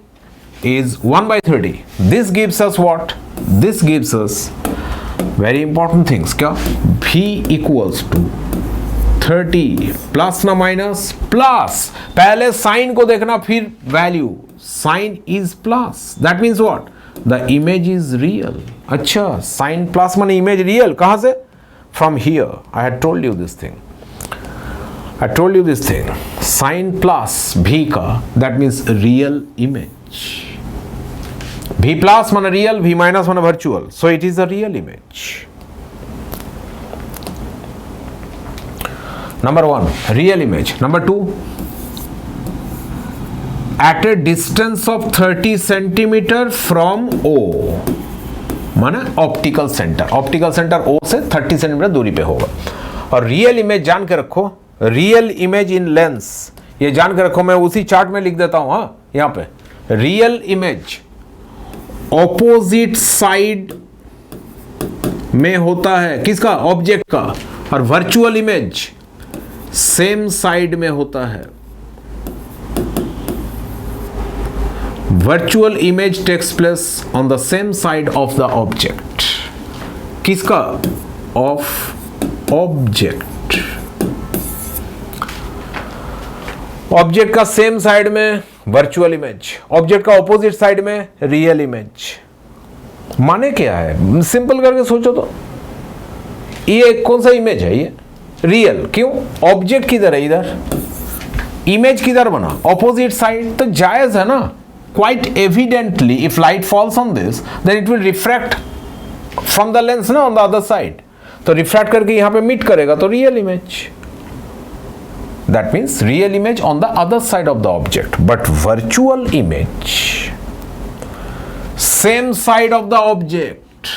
is 1 by 30. This gives us what? This gives us very important things. क्या? V equals to 30 plus ना minus plus. पहले sign को देखना फिर value. Sign is plus. That means what? The image is real. अच्छा, sign plus माने image real. कहाँ से? From here. I had told you this thing. Sin plus V का, that means real image. V plus माना real, V minus माना virtual. So it is a real image. Number 1, real image. Number 2, at a distance of 30 centimeter from O, माना optical centre. Optical centre O से 30 centimetre दूरी पे होगा. और real image जान के रखो, रियल इमेज इन लेंस, ये जान के रखो, मैं उसी चार्ट में लिख देता हूं. हाँ, यहां पे रियल इमेज ऑपोजिट साइड में होता है. किसका? ऑब्जेक्ट का. और वर्चुअल इमेज सेम साइड में होता है. Virtual image takes place on the same side of the object. किसका? Of object. ऑब्जेक्ट का सेम साइड में वर्चुअल इमेज, ऑब्जेक्ट का ऑपोजिट साइड में रियल इमेज. माने क्या है? सिंपल करके सोचो तो, ये कौन सा इमेज है? ये रियल. क्यों? ऑब्जेक्ट किधर है? इधर. इमेज किधर बना? Opposite side. तो जायज है ना. Quite evidently if light falls on this then it will refract from the lens ना ऑन द अदर साइड. तो रिफ्रैक्ट करके यहां पे मीट करेगा, तो real image. That means real image on the other side of the object, but virtual image same side of the object.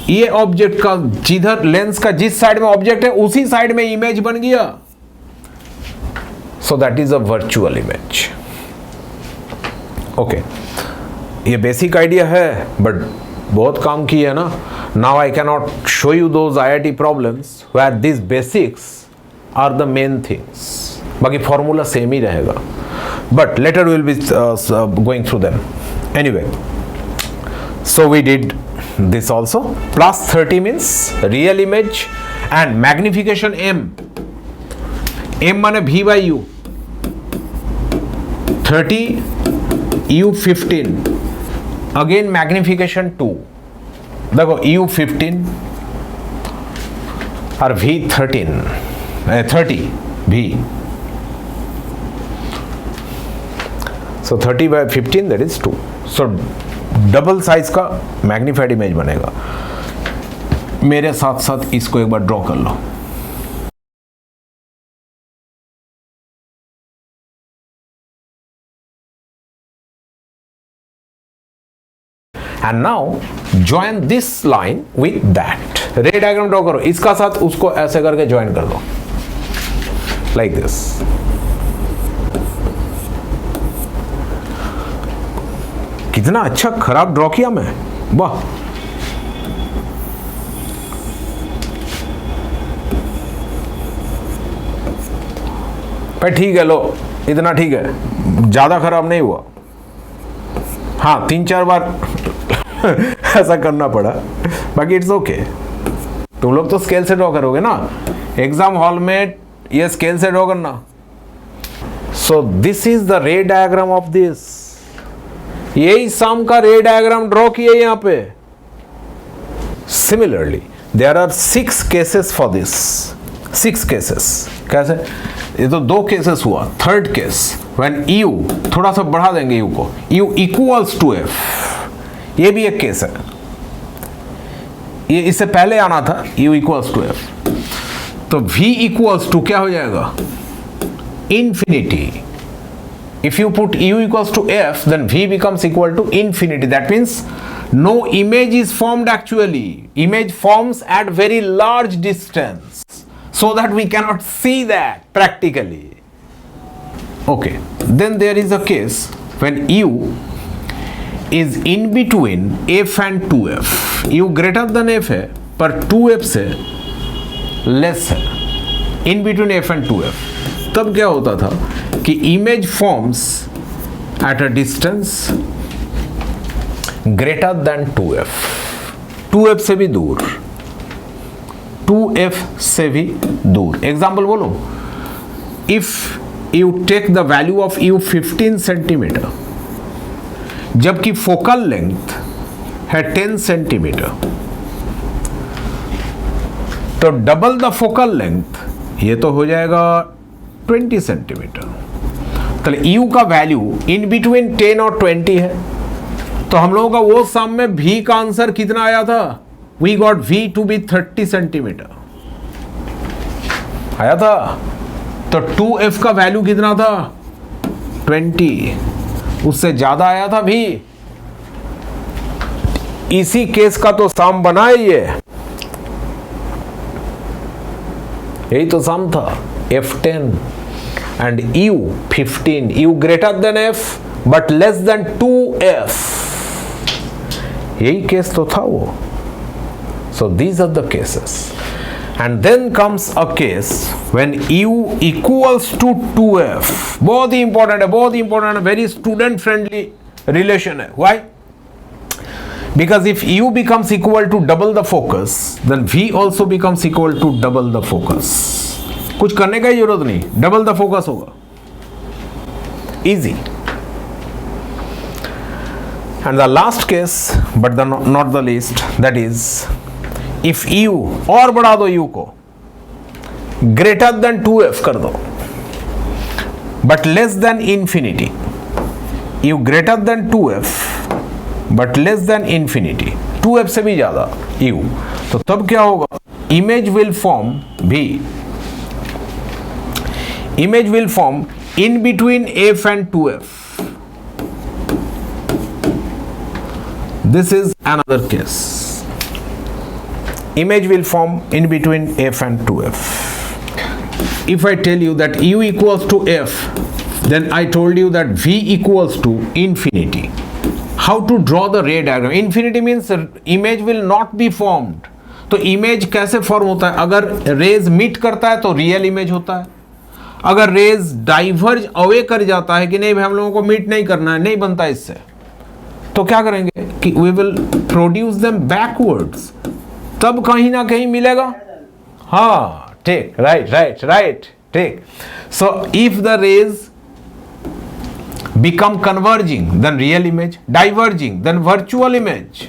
ये object का जिधर लेंस का जिस साइड में ऑब्जेक्ट है उसी साइड में इमेज बन गया. So that is a virtual image. Okay, ये बेसिक आइडिया है बट बहुत काम की है ना. Now I cannot show you those IIT problems where these basics are the main things. बाकी फॉर्मूला सेम ही रहेगा. but later we will be going through them. Anyway, so we did this also. Plus 30 means real image and magnification m. m माने v by u. 30 u15 again magnification 2. देखो u15 और v13 30 v. So 30 by 15 that is 2. So double size का magnified image बनेगा. मेरे साथ साथ इसको एक बार ड्रॉ कर लो. And now join this line with that. Ray diagram draw करो, इसका साथ उसको ऐसे करके ज्वाइन कर दो लाइक दिस. कितना अच्छा खराब ड्रॉ किया मैं, वाह. भाई ठीक है, लो इतना ठीक है, ज्यादा खराब नहीं हुआ. हाँ 3-4 बार ऐसा करना पड़ा, बाकी इट्स ओके. तुम लोग तो स्केल से ड्रॉ करोगे ना, एग्जाम हॉल में ये स्केल से ड्रॉ करना. So this is the ray diagram of this. यही सम का रे डायग्राम ड्रॉ किए यहां पे. Similarly there are 6 cases for this. 6 cases. कैसे? ये तो 2 केसेस हुआ. थर्ड केस व्हेन u, थोड़ा सा बढ़ा देंगे u को, u इक्वल्स टू f. ये भी एक केस है. ये इससे पहले आना था u इक्वल्स टू f. तो v इक्वल्स टू क्या हो जाएगा? Infinity. If you put u equals to f, then v becomes equal to infinity. That means no image is formed actually. Image forms at very large distance, so that we cannot see that practically. Okay. Then there is a case when u is in between f and 2f. u greater than f है, पर 2f से less है. In between f and 2f. तब क्या होता था कि image forms eight a distance greater than 2f. 2f से भी दूर, 2f से भी दूर. एग्जाम्पल बोलो, if you take the value of u 15 centimeter, जबकि फोकल लेंथ है 10 सेंटीमीटर, तो डबल द फोकल लेंथ, ये तो हो जाएगा 20 सेंटीमीटर. तो u का वैल्यू इन बिटवीन 10 और 20 है. तो हम लोगों का वो सम में v का आंसर कितना आया था? We got v to be 30 centimeter आया था. तो 2f का वैल्यू कितना था? 20. उससे ज्यादा आया था v. इसी केस का तो सम बना है ये. यही तो सम था. f10 and u15. u greater than f but less than 2f. यही केस तो था वो. So these are the cases. And then comes a case when u equals to 2f. बहुत ही इंपॉर्टेंट है, बहुत ही इंपॉर्टेंट है. वेरी स्टूडेंट फ्रेंडली रिलेशन है. Why? Because if u becomes equal to double the focus, then v also becomes equal to double the focus. कुछ करने का ही जरूरत नहीं, डबल द फोकस होगा. Easy. And the last case but not the least, that is if u, और बढ़ा दो u को, ग्रेटर देन 2f कर दो but less than infinity. u greater than 2f but less than infinity. 2f से भी ज्यादा u. तो तब क्या होगा? इमेज विल फॉर्म भी. Image will form in between f and 2f. This is another case. Image will form in between f and 2f. If I tell you that u equals to f, then I told you that v equals to infinity. How to draw the ray diagram? Infinity means image will not be formed. तो image कैसे form होता है? अगर raise meet करता है तो real image होता है. अगर रेज डाइवर्ज अवे कर जाता है कि नहीं भाई हम लोगों को मीट नहीं करना है, नहीं बनता इससे, तो क्या करेंगे कि we will produce them backwards, तब कहीं ना कहीं मिलेगा। हाँ ठीक, राइट राइट राइट, ठीक। So if the rays become converging, then real image, diverging, then virtual image.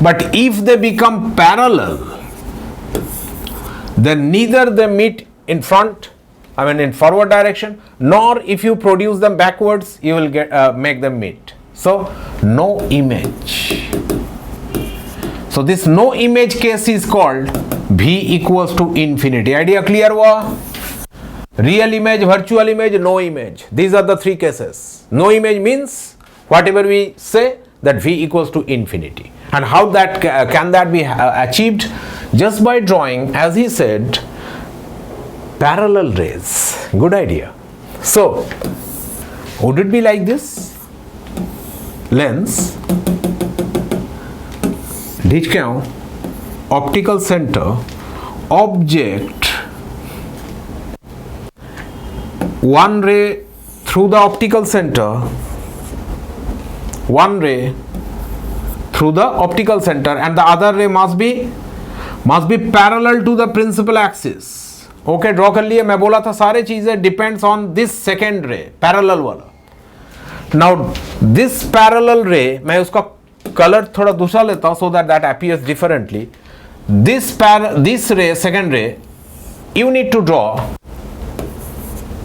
But if they become parallel, then neither they meet in front, I mean in forward direction, nor if you produce them backwards, you will make them meet. So no image. So this no image case is called V equals to infinity. Idea clear हुआ? Real image, virtual image, no image. These are the three cases. No image means whatever we say that V equals to infinity. And how that can that be achieved? Just by drawing, as he said, parallel rays. Good idea. So, would it be like this? Lens, लिख के आऊं, optical center, object, one ray through the optical center, one ray through the optical center, and the other ray must be parallel to the principal axis. Okay, draw कर लिए। मैं बोला था सारे चीजें depends on this second ray, parallel वाला। Now this parallel ray, मैं उसका कलर थोड़ा दूसरा लेता हूं so that appears differently. This ray, second ray, you need to draw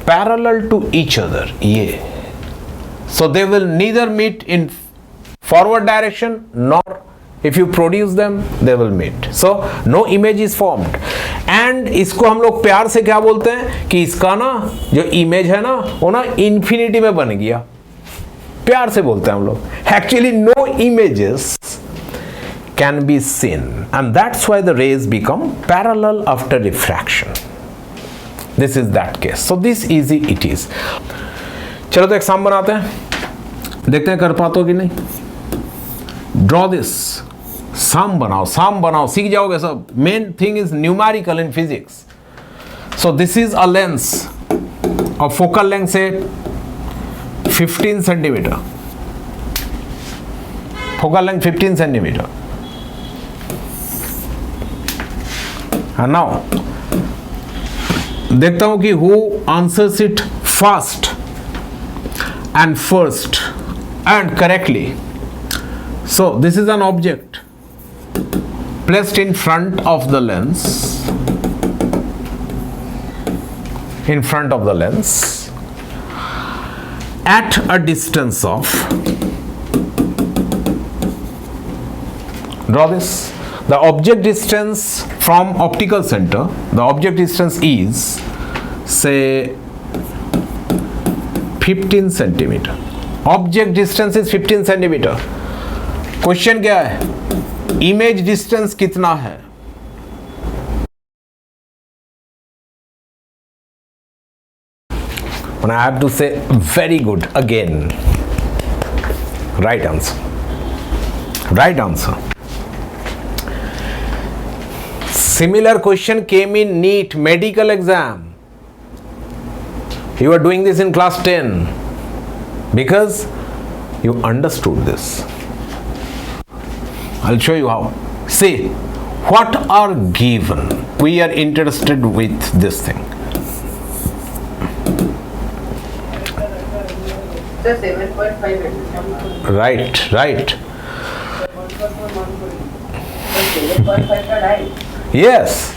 parallel to each other, ये, so they will neither meet in forward direction nor if you produce them they will meet. So no image is formed. And इसको हम लोग प्यार से क्या बोलते हैं कि इसका ना जो इमेज है ना वो ना इंफिनिटी में बन गया, प्यार से बोलते हैं हम लोग। Actually no images can be seen, and that's why the rays become parallel after refraction. This is that case. So this easy it is. चलो तो एक सम बनाते हैं, देखते हैं कर पाते हो कि नहीं। ड्रॉ दिस, सम बनाओ, सीख जाओगे सब। Main thing is numerical in physics. So this is a lens और फोकल लेंथ से 15 centimetre, focal length 15 centimetre. And now देखता हूं कि who answers it fast and first and correctly. So this is an object placed in front of the lens, in front of the lens at a distance of, draw this, the object distance from optical center, the object distance is say 15 centimeter. Object distance is 15 centimeter. Question क्या है, image distance कितना है? And I have to say very good again. Right answer. Right answer. Similar question came in NEET medical exam. You are doing this in class 10 because you understood this. I'll show you how. See, what are given? We are interested with this thing. 7.5. Right. 7.5 Yes,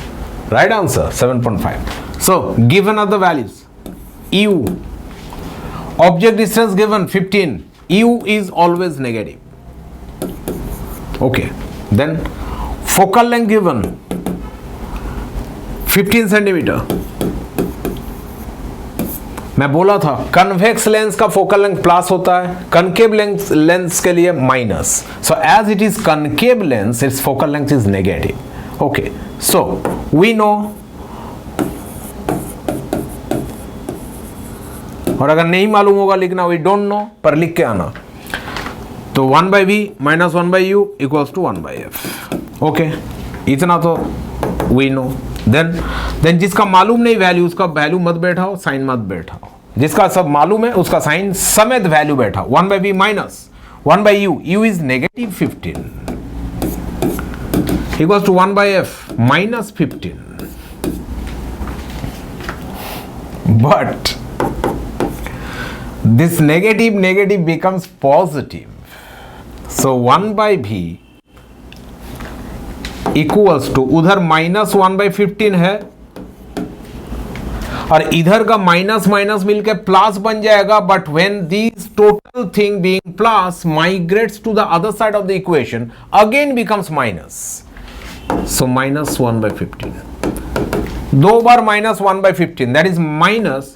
right answer, 7.5. So, given are the values. U, object distance given 15. U is always negative. Okay, then focal length given 15 centimeter. मैं बोला था convex lens का focal length plus होता है, concave lens के लिए minus. So as it is concave lens, its focal length is negative. Okay, so we know, और अगर नहीं मालूम होगा लिखना वी डोंट नो, पर लिख के आना. तो 1/v minus 1/u equals to 1/f. Okay, इतना तो वी नो. देन जिसका मालूम नहीं वैल्यू, उसका वैल्यू मत बैठाओ, साइन मत बैठाओ। जिसका सब मालूम है उसका साइन समेत वैल्यू बैठाओ। 1 by v minus 1 by u, u is negative 15 equals to 1 by f minus 15। But this negative becomes positive, so 1 by v equals to, उधर माइनस 1 by 15 है और इधर का माइनस माइनस मिलके प्लस बन जाएगा, but when this total thing being plus migrates to the other side of the equation again becomes minus, so minus 1 by 15, दो बार minus 1 by 15, that is minus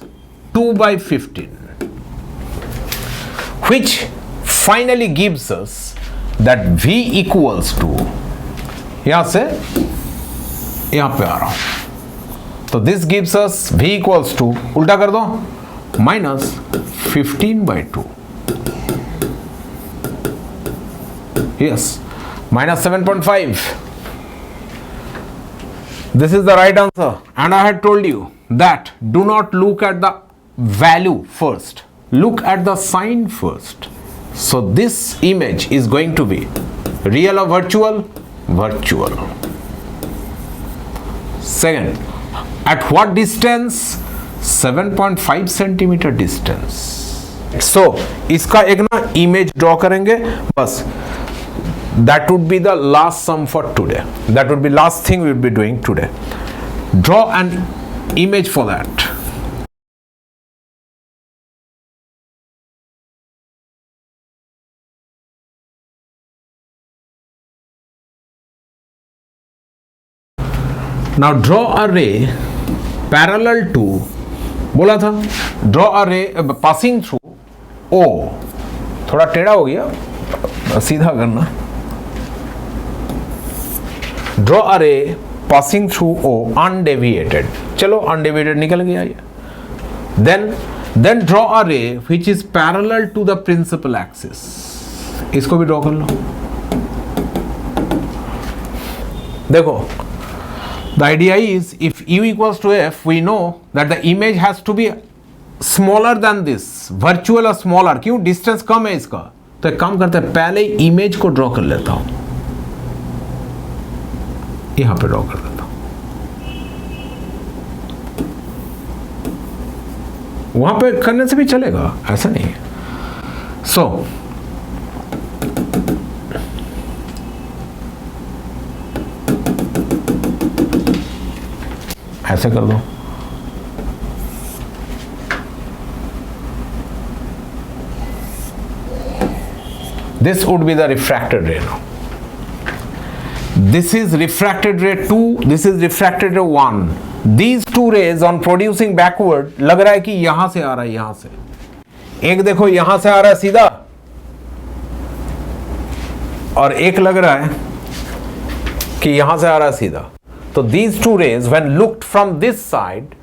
2 by 15, which finally gives us that v equals to, यहां से यहां पे आ रहा हूं, तो this gives us v equals to, उल्टा कर दो, minus 15 by 2, yes, minus 7.5. This is the right answer, and I had told you that do not look at the value first, look at the sign first. So this image is going to be real or virtual? Virtual. Second, at what distance? 7.5 centimeter distance. So इसका एक ना image draw करेंगे बस. That would be the last sum for today. That would be last thing we will be doing today. Draw an image for that. Now draw a ray parallel to, बोला था draw a ray passing through O, थोड़ा टेढ़ा हो गया, सीधा करना, draw a ray passing through O undeviated, चलो undeviated निकल गया ये, then draw a ray which is parallel to the principal axis, इसको भी ड्रॉ कर लो। देखो, the idea is if u equals to f, we know that the image has to be smaller than this, virtual or smaller, क्यों, distance कम है इसका, तो एक काम करते हैं, पहले इमेज को ड्रॉ कर लेता हूं, यहां पे ड्रॉ कर देता हूं, वहां पे करने से भी चलेगा, ऐसा नहीं है। सो ऐसे कर दो, this would be the refracted ray now. This is refracted ray 2, this is refracted ray 1. These two rays on producing backward, लग रहा है कि यहां से आ रहा है, यहां से, एक देखो यहां से आ रहा है सीधा, और एक लग रहा है कि यहां से आ रहा है सीधा। So these two rays, when looked from this side,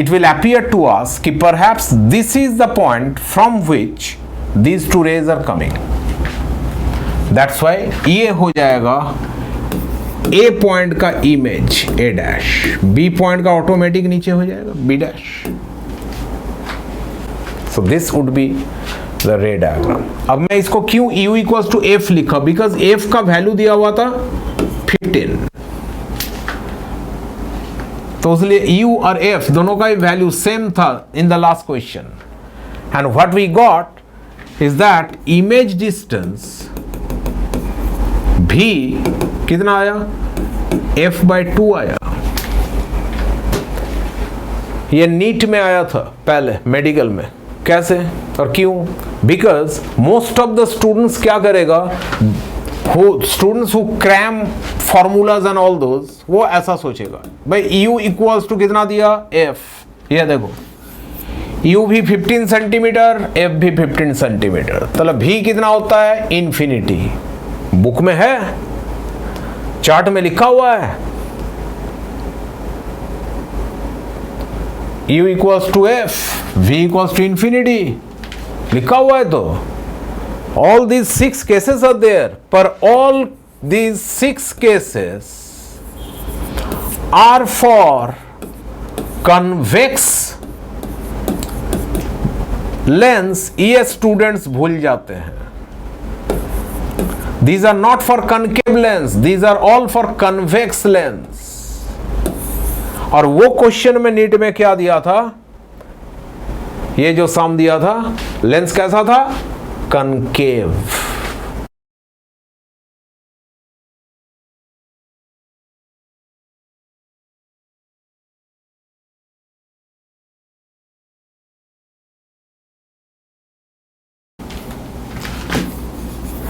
it will appear to us कि perhaps this is the point from which these two rays are coming. That's why ये हो जाएगा A point का image A dash, B point का automatic नीचे हो जाएगा B dash. So this would be the ray diagram. अब मैं इसको क्यों U equals to F लिखा? Because F का वैल्यू दिया हुआ था 15, तो इसलिए U और F दोनों का वैल्यू सेम था in the last question, and what we got is that image distance भी कितना आया, F/2 आया। ये नीट में आया था पहले, मेडिकल में, कैसे और क्यों? Because most of the students क्या करेगा, students who cram formulas and all those, वो ऐसा सोचेगा भाई u इक्वल्स टू कितना दिया, f, ये देखो u भी 15 सेंटीमीटर, f भी 15 सेंटीमीटर, मतलब v कितना होता है, इन्फिनिटी। बुक में है, चार्ट में लिखा हुआ है, u equals to f, v equals to infinity, लिखा हुआ है। तो all these 6 cases are there, but all these 6 cases are for convex lens, ये स्टूडेंट्स भूल जाते हैं. These are not for concave lens, these are all for convex lens. और वो क्वेश्चन में नीट में क्या दिया था, ये जो सम दिया था, लेंस कैसा था, concave.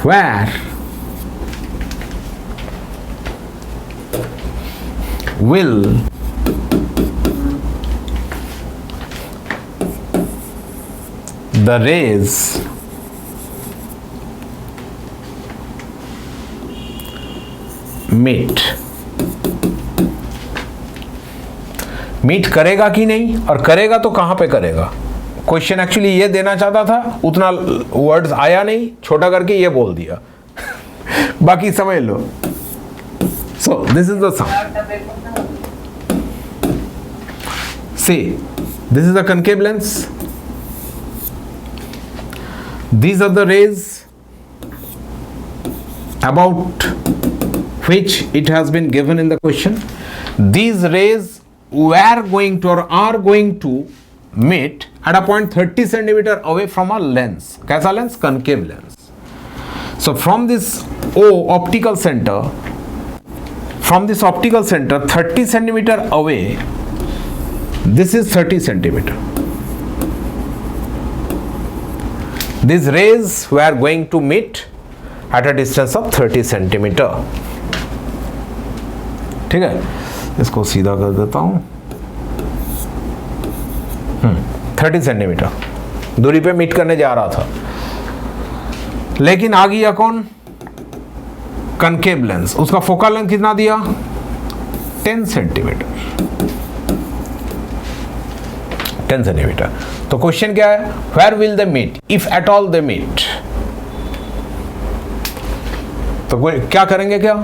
Where will the rays meet करेगा कि नहीं, और करेगा तो कहां पे करेगा. क्वेश्चन एक्चुअली ये देना चाहता था, उतना वर्ड्स आया नहीं, छोटा करके ये बोल दिया. बाकी समझ लो. So this is the sum. See this is the concave lens. These are the rays about which it has been given in the question. These rays were going to or are going to meet at a point 30 centimeter away from a lens. कैसा lens? Concave lens. So from this optical center 30 centimeter away, this is 30 centimeter. These rays were going to meet at a distance of 30 centimeter. ठीक है, इसको सीधा कर देता हूं. 30 centimetre दूरी पे मीट करने जा रहा था, लेकिन आ गया कौन, कनकेव लेंस. उसका फोकल लेंथ कितना दिया, 10 सेंटीमीटर. 10 सेंटीमीटर. तो क्वेश्चन क्या है, where will they meet, if at all they meet. तो क्या करेंगे, क्या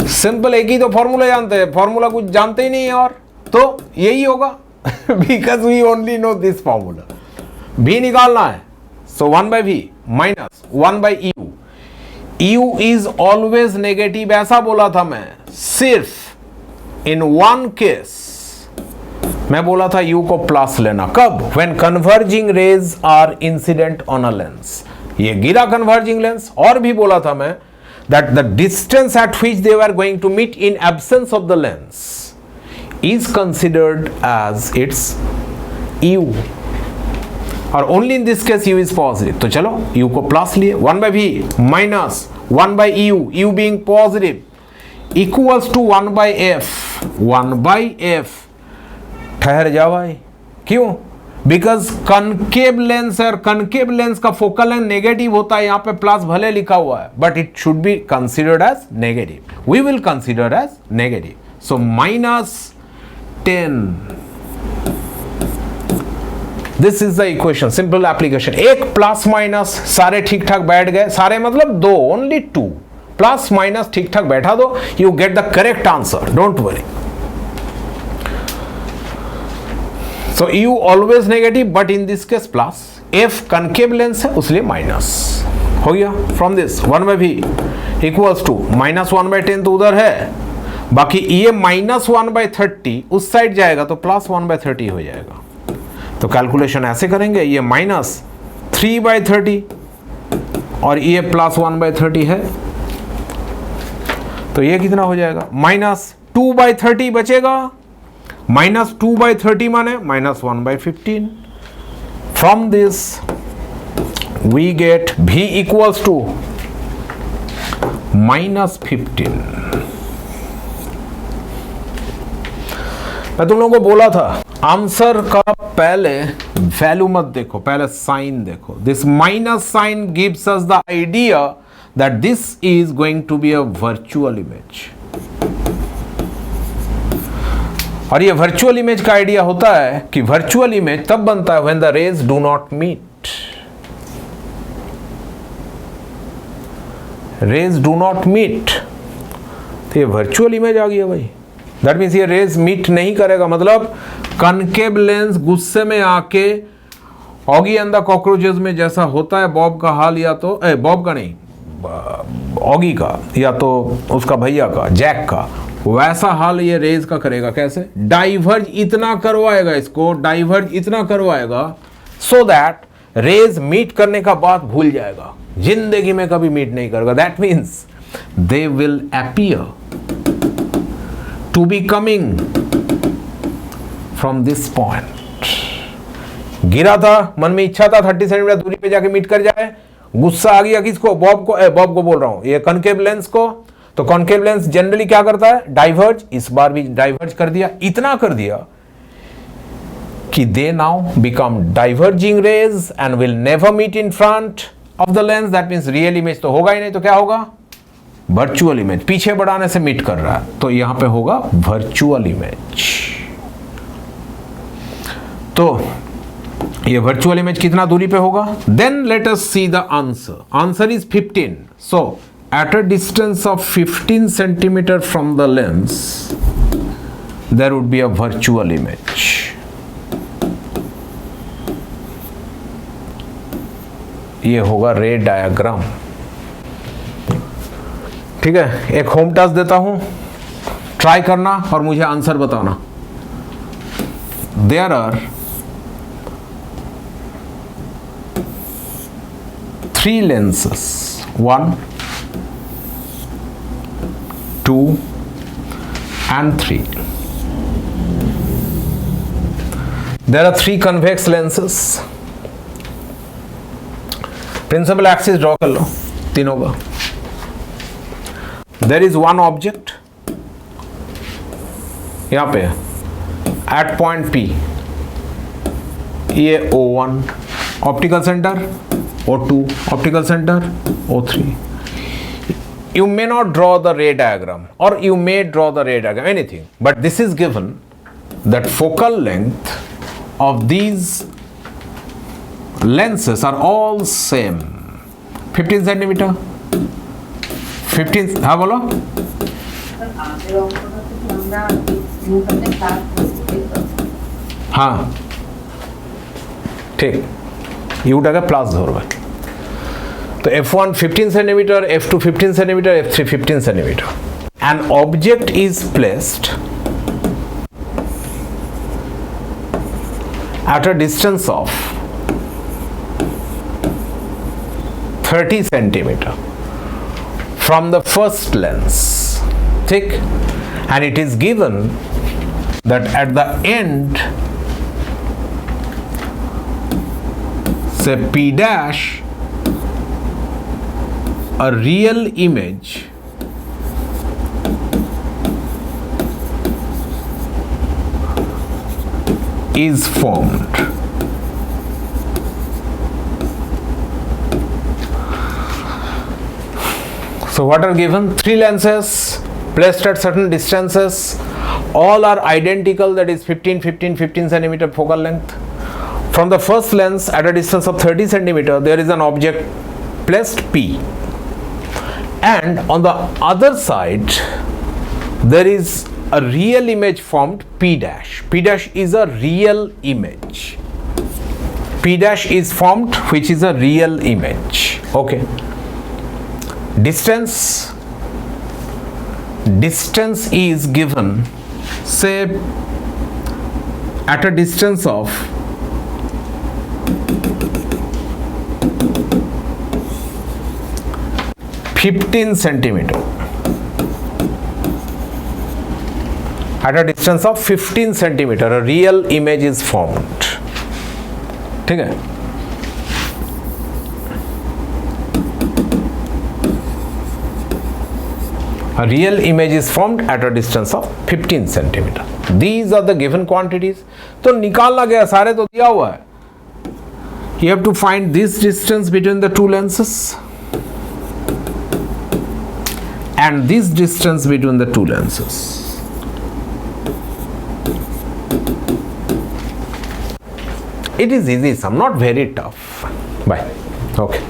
सिंपल, एक ही तो फॉर्मूला जानते हैं, फॉर्मूला कुछ जानते ही नहीं है, और तो यही होगा. Because we only know this formula. भी निकालना है, so 1 by v minus 1 by u. u is always negative, ऐसा बोला था मैं. सिर्फ इन वन केस मैं बोला था u को प्लस लेना. कब, when converging rays are incident on a lens. ये गिरा कन्वर्जिंग लेंस. और भी बोला था मैं that the distance at which they were going to meet in absence of the lens is considered as its u, और only in this case u is positive. तो चलो u को प्लस लिए, 1 by v minus 1 by u, u being positive equals to 1 by f. 1 by f. ठहर जाओ भाई, क्यों, because concave lens है, कनकेव लेंस का फोकल लेंथ नेगेटिव होता है. यहां पे प्लस भले लिखा हुआ है, but it should be considered as negative. We will consider as negative. So -10. This is the equation, simple application. एक प्लस माइनस सारे ठीक ठाक बैठ गए, सारे मतलब दो, ओनली 2 प्लस माइनस ठीक ठाक बैठा दो, you get the correct answer. Don't worry. So u always negative, but in this case plus. f concave lens है, उसलिए माइनस हो गया. From this 1 by v equals to -1 by 10 तो उधर है, बाकी ये -1 by 30 उस साइड जाएगा तो +1 by 30 हो जाएगा. तो कैलकुलेशन ऐसे करेंगे, ये -3 by 30 और ये +1 by 30 है, तो ये कितना हो जाएगा, -2 by 30 बचेगा. -2 by 30 माने -1 by 15. From this we get v equals to -15. मैं तुम लोगों को बोला था आंसर का पहले वैल्यू मत देखो, पहले साइन देखो. This minus sign gives us the idea that this is going to be a virtual image. और ये वर्चुअल इमेज का आइडिया होता है कि वर्चुअल इमेज तब बनता है when the rays do not meet. Rays do not meet, तो ये वर्चुअल इमेज आ गया भाई. दैट मीन्स ये रेज मीट नहीं करेगा, मतलब कनकेव लेंस गुस्से में आके ऑगी एंड द कॉकरोचेस में जैसा होता है बॉब का हाल, या तो बॉब का नहीं, ऑगी का, या तो उसका भैया का, जैक का, वैसा हाल ये रेज का करेगा। कैसे? डाइवर्ज इतना करवाएगा इसको, डाइवर्ज इतना करवाएगा सो दैट रेज मीट करने का बात भूल जाएगा, जिंदगी में कभी मीट नहीं करेगा। That means they will appear to be coming from this point. गिरा था, मन में इच्छा था 30 सेंटीमीटर दूरी पे जाके मीट कर जाए, गुस्सा आ गया किसको? बॉब को बोल रहा हूं, ये कॉनकेव लेंस को। तो कॉनकेव लेंस जनरली क्या करता है? डाइवर्ज। इस बार भी डाइवर्ज कर दिया, इतना कर दिया कि they now become diverging rays and will never meet in front of the lens. That means real image तो होगा ही नहीं, तो क्या होगा? Virtual image. पीछे बढ़ाने से मीट कर रहा है, तो यहां पे होगा वर्चुअल इमेज। तो ये वर्चुअल इमेज कितना दूरी पे होगा? Then let us see the answer. Answer is 15। So at a distance of 15 centimeter from the lens there would be a virtual image. ये होगा रे डायग्राम। ठीक है, एक होम टास्क देता हूं, ट्राई करना और मुझे आंसर बताना। There are 3 lenses, 1, 2 and 3. There are 3 convex lenses. Principal axis draw कर लो तीनों का। There is one object यहाँ पे at point P, ये O1 optical centre, O2 optical center, O3. You may not draw the ray diagram, or you may draw the ray diagram, anything, but this is given that focal length of these lenses are all same, 15 centimeter, 15, हाँ बोलो। हाँ ठीक, ইউটাকে plus ধরবে। তো F1 15 centimetre, F2 15 centimetre, F3 15 centimetre. An object is placed at a distance of 30 centimeter from the first lens, ঠিক? And it is given that at the end, say P dash, a real image is formed. So what are given? 3 lenses placed at certain distances, all are identical, that is 15 centimeter focal length. From the first lens at a distance of 30 centimeter, there is an object placed P, and on the other side there is a real image formed P dash. P dash is a real image. P dash is formed, which is a real image. Okay. Distance is given, say at a distance of 15 centimeter, at a distance of 15 centimeter a real image is formed. ठीक है, a real image is formed at a distance of 15 centimeter. These are the given quantities. तो निकालना गया, सारे तो दिया हुआ है। You have to find this distance between the two lenses and this distance between the two lenses. It is easy sum, not very tough. Bye. Okay.